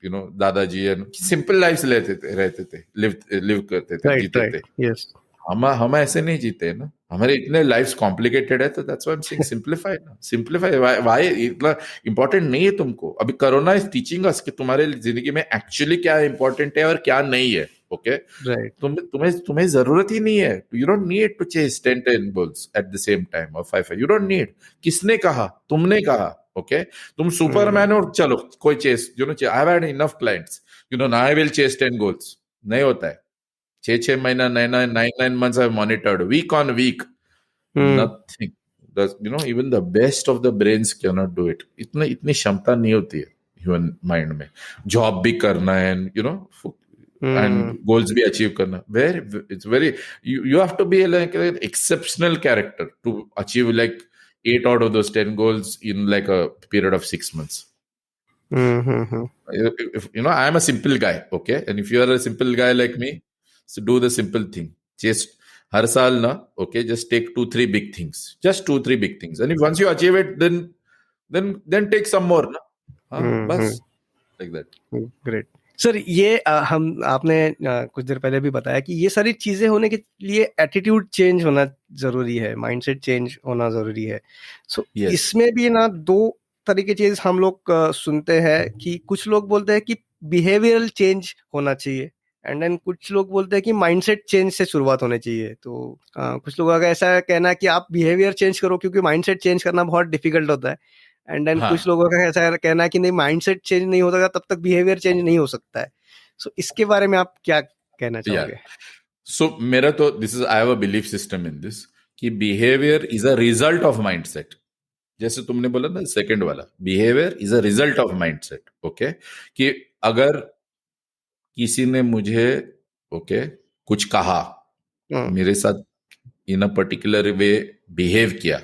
दादाजी सिंपल लाइफ लेते थे, रहते थे, लिव लिव करते थे, राइट। जीते राइट। थे। यस। हम ऐसे नहीं जीते हैं ना, हमारे इतने लाइफ कॉम्प्लिकेटेड है, तो that's why I am saying simplify ना, सिंपलीफाई। व्हाई इतना इंपॉर्टेंट नहीं है तुमको, अभी कोरोना इज टीचिंग अस कि तुम्हारे जिंदगी में एक्चुअली क्या इंपॉर्टेंट है और क्या नहीं है, ओके। राइट। तुम्हें तुम्हें जरूरत ही नहीं है, you don't need to chase 10 goals at the same time और 5, यू डोंट नीड। किसने कहा? तुमने कहा, ओके। तुम हम्म। सुपरमैन हो, चलो कोई chase, I have had enough clients, I will chase 10 goals, नहीं होता है। 6-6 महीना, 9-9 months I've monitored, week on week, hmm. nothing. Even the best of the brains cannot do it. इतनी क्षमता नहीं होती है ह्यूमन माइंड में, जॉब भी करना है, एंड हम्म। गोल्स भी अचीव करना, very it's very, you have to be like exceptional character to achieve, like 8 out of those 10 goals in like a period of 6 months. I am a simple guy, okay? And if you are a simple guy like me, so do the simple thing. Just हर साल ना, okay, just take 2-3 big things. Just 2-3 big things. And if once you achieve it, then take some more, ना? हाँ, बस like that. Great sir, ये हम आपने कुछ देर पहले भी बताया कि ये सारी चीजें होने के लिए एटीट्यूड चेंज होना जरूरी है, माइंडसेट चेंज होना जरूरी है. सो Yes. इसमें भी ना दो तरह की चीज हम लोग सुनते हैं कि कुछ लोग बोलते हैं कि बिहेवियरल चेंज होना चाहिए, एंड देन कुछ लोग बोलते हैं कि माइंडसेट चेंज से शुरुआत होनी चाहिए. तो कुछ लोगों का ऐसा कहना है कि आप बिहेवियर चेंज करो क्योंकि माइंडसेट चेंज करना बहुत डिफिकल्ट होता है, एंड देन हाँ. कुछ लोगों का ऐसा कहना है कि नहीं, माइंडसेट चेंज नहीं होता तब तक बिहेवियर चेंज नहीं हो सकता है. सो इसके बारे में आप क्या कहना चाहोगे? सो मेरा तो I have a belief system in this कि behaviour is a result of mindset. जैसे तुमने बोला ना सेकंड वाला, behaviour is a result of mindset. Okay, कि अगर किसी ने मुझे कुछ कहा, मेरे साथ इन अ पर्टिकुलर वे बिहेव किया,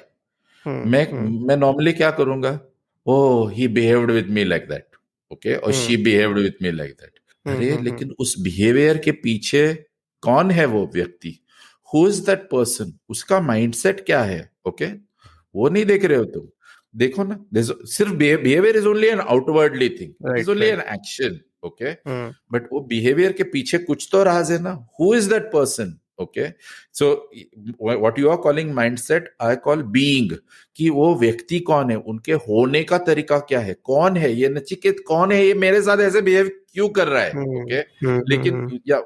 मैं नॉर्मली क्या करूंगा, oh he behaved with me like that, okay, और she behaved with me like that. अरे लेकिन उस बिहेवियर के पीछे कौन है वो व्यक्ति, हु इज दैट पर्सन, उसका माइंडसेट क्या है, ओके, वो नहीं देख रहे हो तुम. देखो ना, सिर्फ behaviour is only an outwardly thing, is only an action, okay, but वो बिहेवियर के पीछे कुछ तो राज है ना. Who is that person, okay. So what you are calling mindset, I call being, कि वो व्यक्ति कौन है, उनके होने का तरीका क्या है, कौन है ये नचिकेत, कौन है ये मेरे साथ ऐसे बिहेव क्यों कर रहा है, ओके. लेकिन या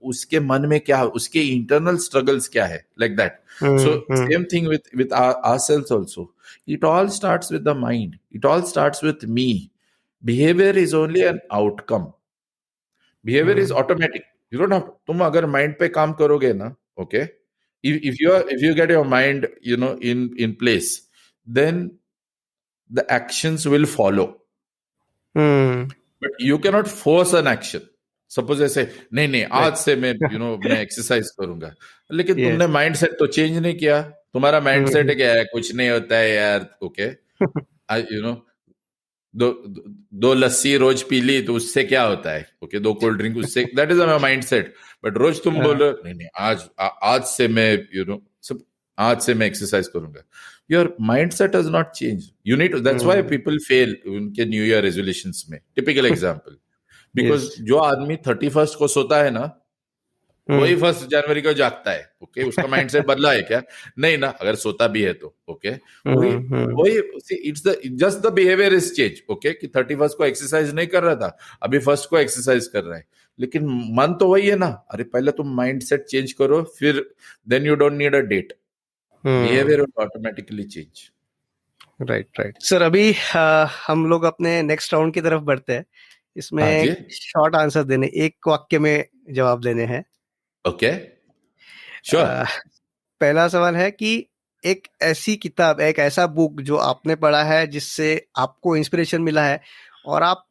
उसके मन में क्या है, उसके इंटरनल स्ट्रगल्स क्या है, like that. So same thing with ourselves also. It all starts with the mind. It all starts with me. Behavior is only an outcome. Behavior is automatic. You don't have to, तुम अगर mind पे काम करोगे ना, okay, if you get your mind in place, then the actions will follow. But you cannot force an action. Suppose ऐसे नहीं आज से मैं मैं एक्सरसाइज करूंगा, लेकिन तुमने माइंड सेट तो चेंज नहीं किया. तुम्हारा माइंड सेट क्या है, कुछ नहीं होता है यार, ओके, दो लस्सी रोज पी ली तो उससे क्या होता है, ओके, 2 कोल्ड ड्रिंक उससे, that is my mindset. But रोज तुम बोलो नहीं आज से मैं आज से मैं एक्सरसाइज करूंगा. Your mind set has not change. You need, that's why people fail उनके न्यू ईयर रेजोल्यूशंस में. टिपिकल एग्जांपल, बिकॉज जो आदमी 31st को सोता है ना, वही 1 जनवरी को जागता है, ओके. उसका माइंडसेट बदला है क्या? नहीं ना, अगर सोता भी है तो, ओके. वही it's just the behaviour is change, okay, कि 31st को एक्सरसाइज नहीं कर रहा था, अभी 1st को एक्सरसाइज कर रहा है, लेकिन मन तो वही है ना. अरे पहले तुम माइंडसेट चेंज करो, फिर then you don't need a date. Behaviour will automatically change. Right sir, अभी हम लोग अपने नेक्स्ट राउंड की तरफ बढ़ते हैं. इसमें शॉर्ट आंसर देने, एक वाक्य में जवाब देने हैं. Okay, sure. पहला सवाल है कि एक ऐसी किताब, एक ऐसा बुक जो आपने पढ़ा है जिससे आपको इंस्पिरेशन मिला है और आप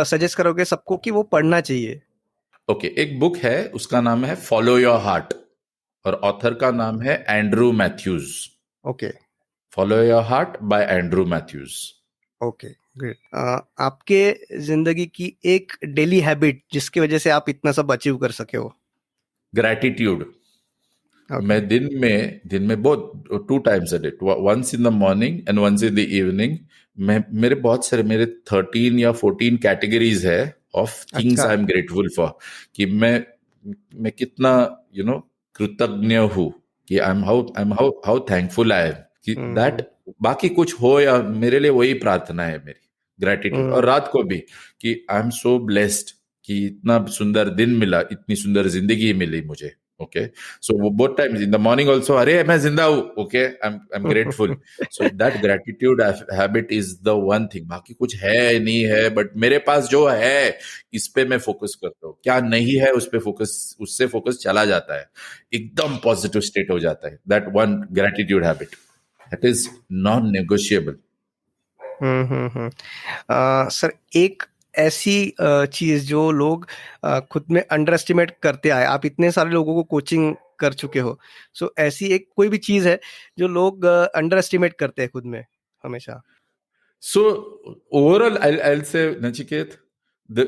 सजेस्ट करोगे सबको कि वो पढ़ना चाहिए. ओके, एक बुक है, उसका नाम है फॉलो योर हार्ट, और ऑथर का नाम है Andrew Matthews. Okay, follow your heart by Andrew Matthews. Okay, great. आपके जिंदगी की एक डेली हैबिट जिसकी वजह से आप इतना सब अचीव कर सके हो. ग्रैटिट्यूड. मैं दिन में बहुत 2 times a day, once in the morning and once in the evening, मेरे बहुत सारे, मेरे 13 या 14 कैटेगरीज है of things I am grateful for, कि मैं कितना कृतज्ञ हूं, कि I M how thankful I am, कि दैट बाकी कुछ हो या मेरे लिए वही प्रार्थना है मेरी, ग्रैटिट्यूड. और रात को भी कि आई एम सो ब्लेस्ड कि इतना सुंदर दिन मिला, इतनी सुंदर जिंदगी मिली मुझे, ओके. सो वो both times in the morning also, अरे मैं जिंदा हूं, okay, I am grateful. So that gratitude habit is the one thing. बाकी कुछ है नहीं है, बट मेरे पास जो है इस पे मैं फोकस करता हूँ. क्या नहीं है उस पे फोकस, उससे फोकस चला जाता है, एकदम पॉजिटिव स्टेट हो जाता है. That one gratitude habit, that is non negotiable. Sir, एक ऐसी चीज जो लोग खुद में अंडर एस्टिमेट करते आए, आप इतने सारे लोगों को कोचिंग कर चुके हो, सो ऐसी एक कोई भी चीज है जो लोग अंडर एस्टिमेट करते हैं खुद में हमेशा? So overall, I'll say, Nachiket, the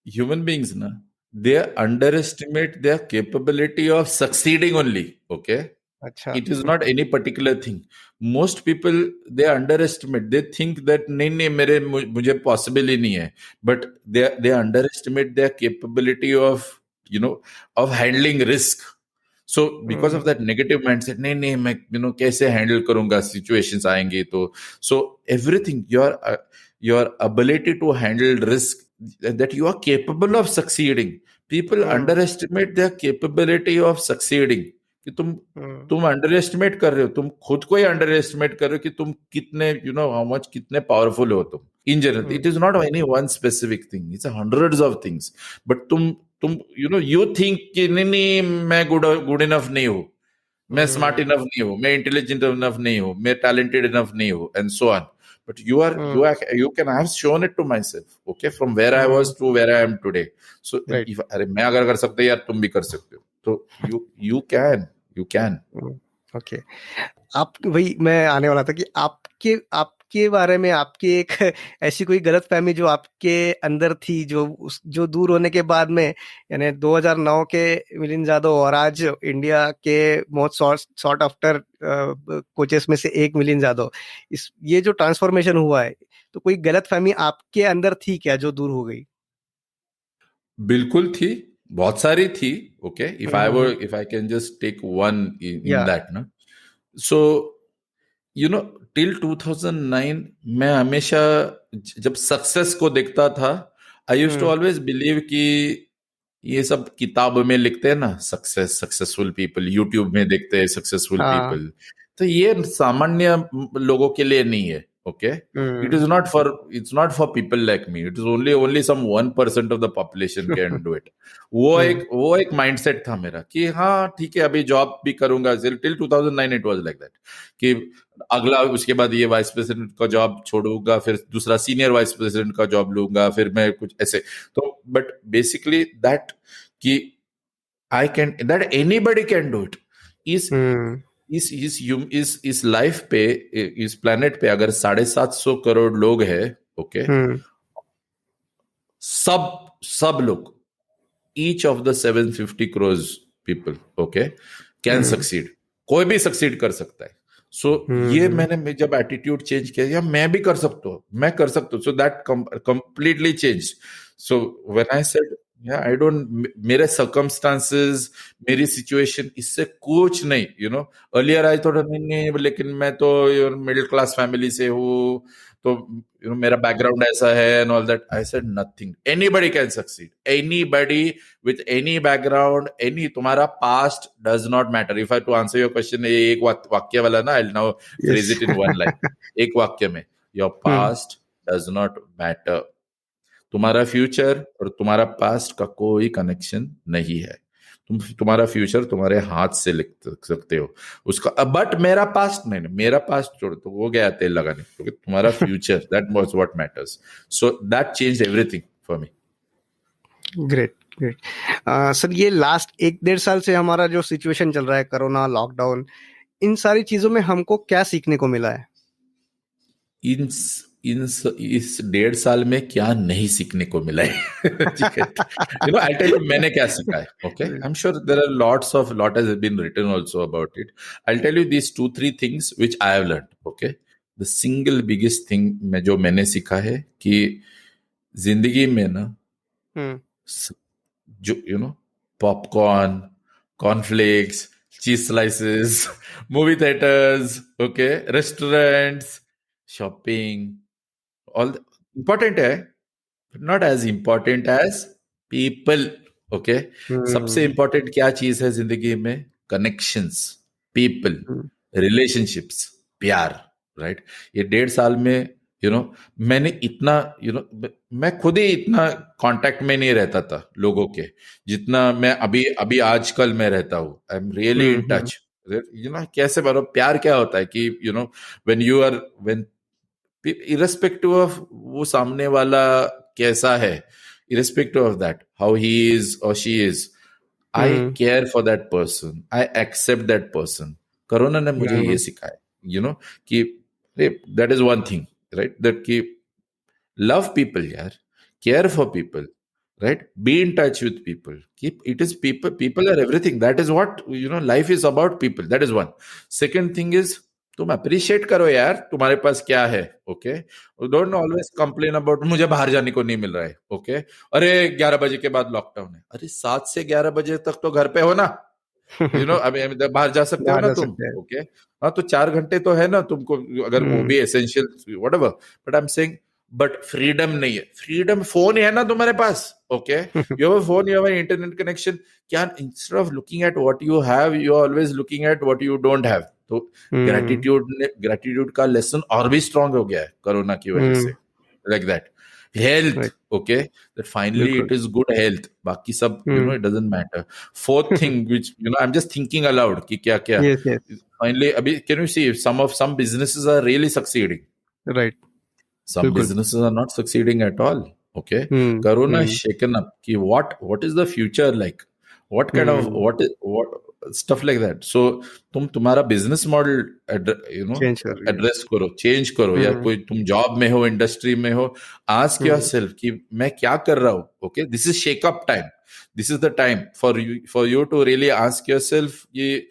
human beings, na, they underestimate their capability of succeeding only. Okay, अच्छा। it is not any particular thing. Most people, they underestimate. They think that नहीं नहीं मेरे मुझे possible ही नहीं है. But they underestimate their capability of, of handling risk. So because of that negative mindset, नहीं नहीं मैं कैसे हैंडल करूंगा, सिचुएशंस आएंगी तो, so everything, your ability to handle risk, that you are capable of succeeding. People underestimate their capability of succeeding. कि तुम under estimate कर रहे हो, तुम खुद को ही अंडर एस्टिमेट कर रहे हो कि तुम कितने, हाउ मच, कितने पावरफुल हो तुम. In general it is not any one specific thing, it's hundreds of things. But तुम यू थिंक कि नहीं नहीं मैं गुड इनफ नहीं हूं, मैं स्मार्ट इनफ नहीं हूं, मैं इंटेलिजेंट इनफ नहीं हूं, मैं टैलेंटेड इनफ नहीं हूं, and so on. But you can I have shown it to myself, okay, from where I was to where I am today. So right. if अरे मैं अगर कर सकते यार, तुम भी कर सकते हो. तो you can. ओके। आप वही मैं आने वाला था कि आपके बारे में आपकी एक ऐसी कोई गलतफहमी जो आपके अंदर थी, जो दूर होने के बाद में, यानी 2009 के मिलिंद जाधव और आज इंडिया के मोस्ट सॉर्ट आफ्टर कोचेस में से एक मिलिंद जाधव, ये जो ट्रांसफॉर्मेशन हुआ है, तो कोई गलतफहमी आपके अंदर थी क्या जो दूर हो गई? बिल्कुल थी, बहुत सारी थी. Okay, if I can just take one in या। that, ना. So टिल 2009 मैं हमेशा जब सक्सेस को देखता था, आई यूज टू ऑलवेज बिलीव कि ये सब किताब में लिखते हैं ना, सक्सेसफुल पीपल, यूट्यूब में देखते हैं सक्सेसफुल हाँ। पीपल, तो ये सामान्य लोगों के लिए नहीं है. Okay, it's not for people like me. It is only some 1% of the population can do it. वो एक माइंडसेट था मेरा कि हाँ ठीक है, अभी जॉब भी करूंगा. Till 2009 it was like that कि अगला, उसके बाद ये वाइस प्रेसिडेंट का जॉब छोड़ूंगा, फिर दूसरा सीनियर वाइस प्रेसिडेंट का जॉब लूंगा, फिर मैं कुछ ऐसे. तो बट बेसिकली दैट कि I can, that anybody can do it. इस लाइफ पे, इस प्लेनेट पे अगर 750 करोड़ लोग हैं, ओके, सब लोग, each of the 750 crore people, okay, can succeed. कोई भी सक्सीड कर सकता है. सो ये मैंने जब एटीट्यूड चेंज किया, या मैं भी कर सकता हूँ, मैं कर सकता हूँ, so that completely change. So when I said I don't, मेरे सर्कमस्टांसेस, मेरी सिचुएशन, इससे कुछ नहीं, अर्लियर आई थोड़ा नहीं, लेकिन मैं तो मिडिल क्लास फैमिली से हूँ, तो मेरा बैकग्राउंड ऐसा है and all that. I said nothing, anybody can succeed, anybody with any background, तुम्हारा past does not matter. If I to answer your question, एक वाक्य वाला ना, I will now phrase it in one line, एक वाक्य में, your past does not matter. तुम्हारा future और तुम्हारा पास्ट का कोई कनेक्शन नहीं है. तुम्हारा फ्यूचर तुम्हारे हाथ से लिख सकते हो उसका, बट मेरा पास्ट नहीं, मेरा पास्ट छोड़, तो वो गया तेल लगाने, क्योंकि तुम्हारा future, that was what matters. So that changed everything for me. Great great. Sir, ये लास्ट 1-1.5 साल से हमारा जो सिचुएशन चल रहा है, कोरोना, लॉकडाउन, इन सारी चीजों में हमको क्या सीखने को मिला है? इस 1.5 साल में क्या नहीं सीखने को मिला है? ठीक है, आई टेल यू मैंने क्या सीखा है. Okay, I am sure there are lot has been written also about it. I tell you these 2-3 things which I have learned. Okay, the single biggest thing जो मैंने सीखा है कि जिंदगी में ना, जो popcorn, cornflakes, cheese slices, movie theatres, okay, restaurants, shopping, all important है, but not as important as people. Okay, सबसे इंपॉर्टेंट क्या चीज है जिंदगी में? कनेक्शंस, पीपल, रिलेशनशिप्स, प्यार. राइट, ये 1.5 साल में मैंने इतना, मैं खुद ही इतना कांटेक्ट में नहीं रहता था लोगों के, जितना मैं अभी आजकल मैं रहता हूँ. I am really in touch. कैसे बारो प्यार क्या होता है कि व्हेन इरेस्पेक्टिव ऑफ वो सामने वाला कैसा है, irrespective of that, how he is or she is, I hmm. care for that person, I accept that person. Corona ने मुझे या ये सिखाया, कि that is one thing, right? That कि love people, yaar, care for people, right? Be in touch with people. Keep it is people. People are everything. That is what life is about. People. That is one. Second thing is तुम appreciate करो यार, तुम्हारे पास क्या है. Okay, don't always complain about मुझे बाहर जाने को नहीं मिल रहा है. ओके, अरे 11 बजे के बाद लॉकडाउन है. अरे 7 से 11 बजे तक तो घर पे हो ना. अभी बाहर जा सकते हो बाहर ना जा तुम. सकते हैं। ओके, हाँ, तो 4 घंटे तो है ना तुमको, अगर वो हम्म। भी essential whatever. But I am saying, but freedom नहीं है. फ्रीडम फोन है ना तुम्हारे पास. Okay, you have a phone, you have a internet connection. क्या instead of looking at what you have, you are always looking at what you don't have. तो hmm. Gratitude का lesson और भी strong हो गया है कोरोना की वजह से. Hmm. Like that. Health. Right. Okay, that finally बिल्कुल। It is good health. बाकी सब hmm. It doesn't matter. Fourth thing which I am just thinking aloud कि क्या क्या यस यस। फाइनली अभी can you see some businesses are really succeeding. Right. Some बिल्कुल। businesses are not succeeding at all. Okay, hmm. corona is hmm. shaken up ki what is the future like, what kind of hmm. what stuff like that. So तुम्हारा business model change कर रही है। Address करो, change करो. या हम्म। कोई तुम job में हो, इंडस्ट्री में हो, आस्क हम्म। योरसेल्फ कि मैं क्या कर रहा हूँ. Okay, this is shake up time. This is the time for you to really ask yourself कि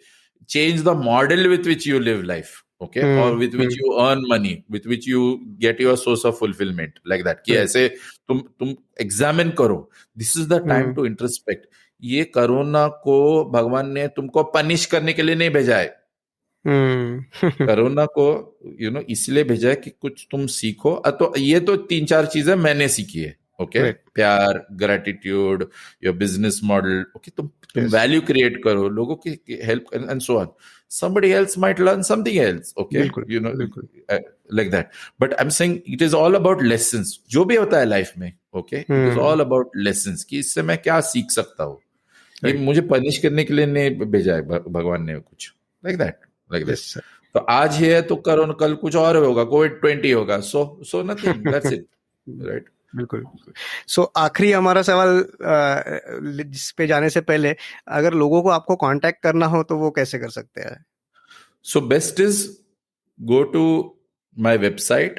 change the model with which you live life. Okay, or with which you earn money, with which you get your source of fulfillment, like that. कि Right. ऐसे तुम examine करो. This is the time to introspect. ये Corona को भगवान ने तुमको punish करने के लिए नहीं भेजा है. कोरोना को इसलिए भेजा है कि कुछ तुम सीखो. तो ये तो 3-4 चीजें मैंने सीखी है. Okay, Right. प्यार, gratitude, your business model. Okay, तुम Yes. वैल्यू क्रिएट करो, लोगों की help and so on. somebody else might learn something else. Okay, बिल्कुल। बिल्कुल। like that. But I'm saying it is all about lessons. जो भी होता है लाइफ में. Okay, it is all about lessons. कि इससे मैं क्या सीख सकता हूँ. ये Right. मुझे पनिश करने के लिए नहीं भेजा है भगवान ने कुछ. like that. Yes, sir. तो आज ये है तो करो, कल कुछ और होगा, COVID-20 होगा. so nothing. That's it. Right. बिल्कुल। सो आखिरी हमारा सवाल जिस पे जाने से पहले, अगर लोगों को आपको कांटेक्ट करना हो तो वो कैसे कर सकते हैं? So best is go to my website,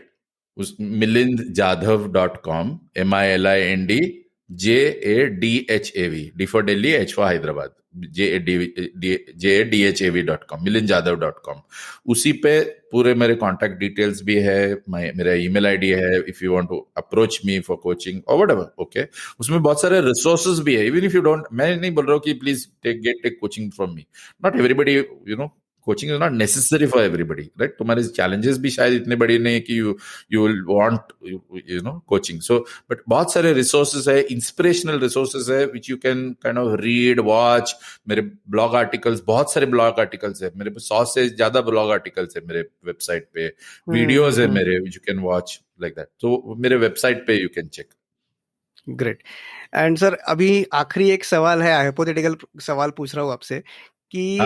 milindjadhav.com, MILINDJADHAV, D for Delhi, H for Hyderabad, JADHAV.com, milindjadhav.com. उसी पे पूरे मेरे कॉन्टैक्ट डिटेल्स भी है, मेरा ईमेल आईडी है, if you want to approach me for coaching और व्हाटएवर. ओके, उसमें बहुत सारे रिसोर्सेज भी है. इवन इफ यू डोंट, मैं नहीं बोल रहा हूँ कि please take coaching from me. Not everybody, coaching is not necessary for everybody, right. तुम्हारे चैलेंजेस भी शायद इतने बड़े नहीं है कि you will want coaching. So but बहुत सारे रिसोर्सेज है, इंस्पिरेशनल रिसोर्सेज है, which you can kind of read, watch. मेरे ब्लॉग आर्टिकल्स, बहुत सारे ब्लॉग आर्टिकल्स है मेरे पे, 100 से ज्यादा ब्लॉग आर्टिकल्स है मेरे वेबसाइट पे. वीडियोज है मेरे which you can watch, like that. तो मेरे वेबसाइट पे you can check. Great. And sir, अभी आखिरी एक सवाल है, हाइपोथेटिकल सवाल पूछ रहा हूँ आपसे कि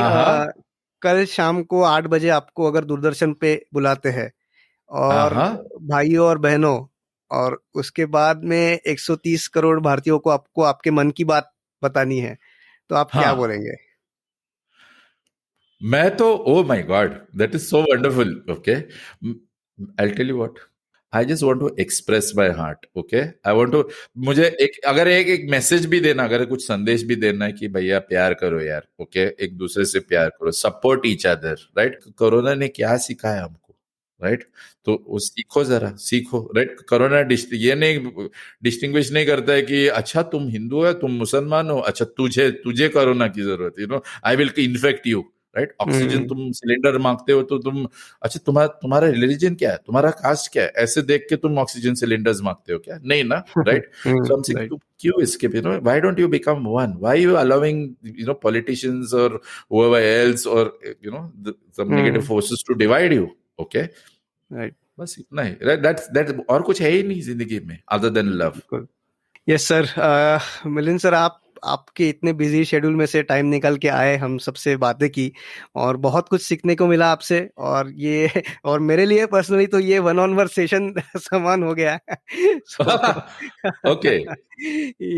कल शाम को 8 बजे आपको अगर दूरदर्शन पे बुलाते हैं और भाइयों और बहनों, और उसके बाद में 130 करोड़ भारतीयों को आपको आपके मन की बात बतानी है, तो आप क्या बोलेंगे? मैं तो, oh my God, that is so wonderful. Okay, I will tell you what, I just want to express my heart. Okay, I want to, मुझे अगर एक मैसेज भी देना, अगर कुछ संदेश भी देना है कि भैया प्यार करो यार. ओके, एक दूसरे से प्यार करो, support each other, right. Corona ने क्या सिखाया हमको, राइट. तो वो सीखो, जरा सीखो, राइट. कोरोना ये नहीं डिस्टिंग्विश नहीं करता है कि अच्छा तुम हिंदू है, तुम मुसलमान हो, अच्छा तुझे कोरोना की जरूरत, I will infect you, right. Oxygen तुम सिलेंडर मांगते हो तो तुम, अच्छा तुम्हारा रिलीजन क्या है, तुम्हारा कास्ट क्या है, ऐसे देख के तुम ऑक्सीजन सिलेंडर्स मांगते हो क्या? नहीं ना, राइट. सो हम से क्यों इसके, why don't you become one, why you allowing politicians और whoever else or some negative forces to divide you. Okay, right. बस इतना ही, राइट. दैट्स और कुछ है ही नहीं जिंदगी में other than love. Yes sir. Milind sir, आप आपके इतने बिजी शेड्यूल में से टाइम निकल के आए, हम सबसे बातें की और बहुत कुछ सीखने को मिला आपसे। और ये और मेरे लिए पर्सनली तो ये वन ऑन वन सेशन समान हो गया है। सो ओके,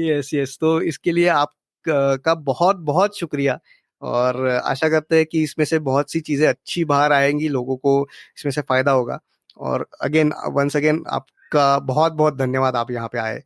यस यस, तो इसके लिए आप का बहुत बहुत शुक्रिया। और आशा करते हैं कि इसमें से बहुत सी चीज़ें अच्छी बाहर आएंगी, लोगों को इसमें से फ़ायदा होगा। और अगेन वंस अगेन आपका बहुत बहुत धन्यवाद, आप यहाँ पे आए।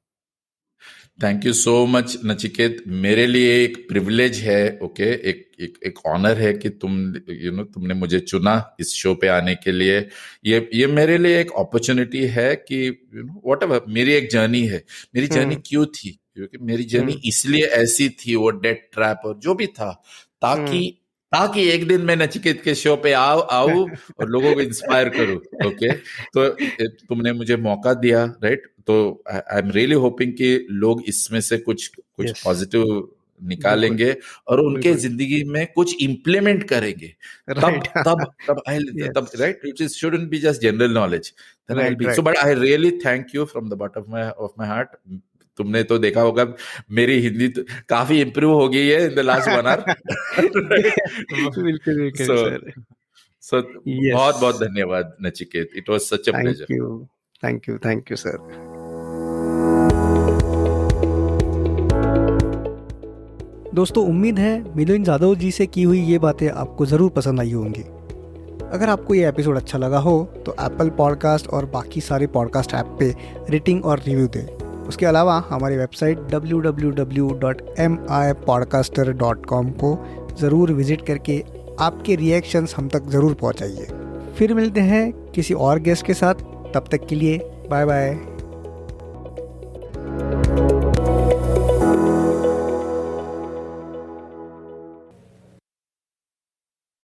Thank you so much Nachiket. मेरे लिए एक प्रिविलेज है, ओके, एक ऑनर है कि तुमने मुझे चुना इस शो पे आने के लिए। ये मेरे लिए एक अपॉर्चुनिटी है कि व्हाटएवर मेरी एक जर्नी है। मेरी जर्नी क्यों थी? क्योंकि मेरी जर्नी इसलिए ऐसी थी, वो डेट ट्रैप और जो भी था, ताकि ताकि एक दिन मैं नचिकेत के शो पे आऊं और लोगों को इंस्पायर करूं। ओके, तो तुमने मुझे मौका दिया, राइट? तो आई एम रियली होपिंग कि लोग इसमें से कुछ यस, पॉजिटिव बिल्कुल निकालेंगे और उनके बिल्कुल, जिंदगी में कुछ इम्प्लीमेंट करेंगे। तब राइट। तब तब आई तब yes, right, it is shouldn't be just general knowledge, then I will write be so. Right. But I really thank you from the bottom of my heart. तुमने तो देखा होगा मेरी हिंदी तो काफी इम्प्रूव हो गई है इन द लास्ट 1 आवर। बिल्कुल बिल्कुल सो सर। सो यस, बहुत बहुत धन्यवाद Nachiket, it was such a thank pleasure. You, thank you sir. दोस्तों, उम्मीद है मिलिंद जाधव जी से की हुई ये बातें आपको ज़रूर पसंद आई होंगी। अगर आपको ये एपिसोड अच्छा लगा हो तो एप्पल पॉडकास्ट और बाकी सारे पॉडकास्ट ऐप पे रेटिंग और रिव्यू दें। उसके अलावा हमारी वेबसाइट www.mipodcaster.com को ज़रूर विज़िट करके आपके रिएक्शंस हम तक ज़रूर पहुंचाइए। फिर मिलते हैं किसी और गेस्ट के साथ, तब तक के लिए बाय बाय।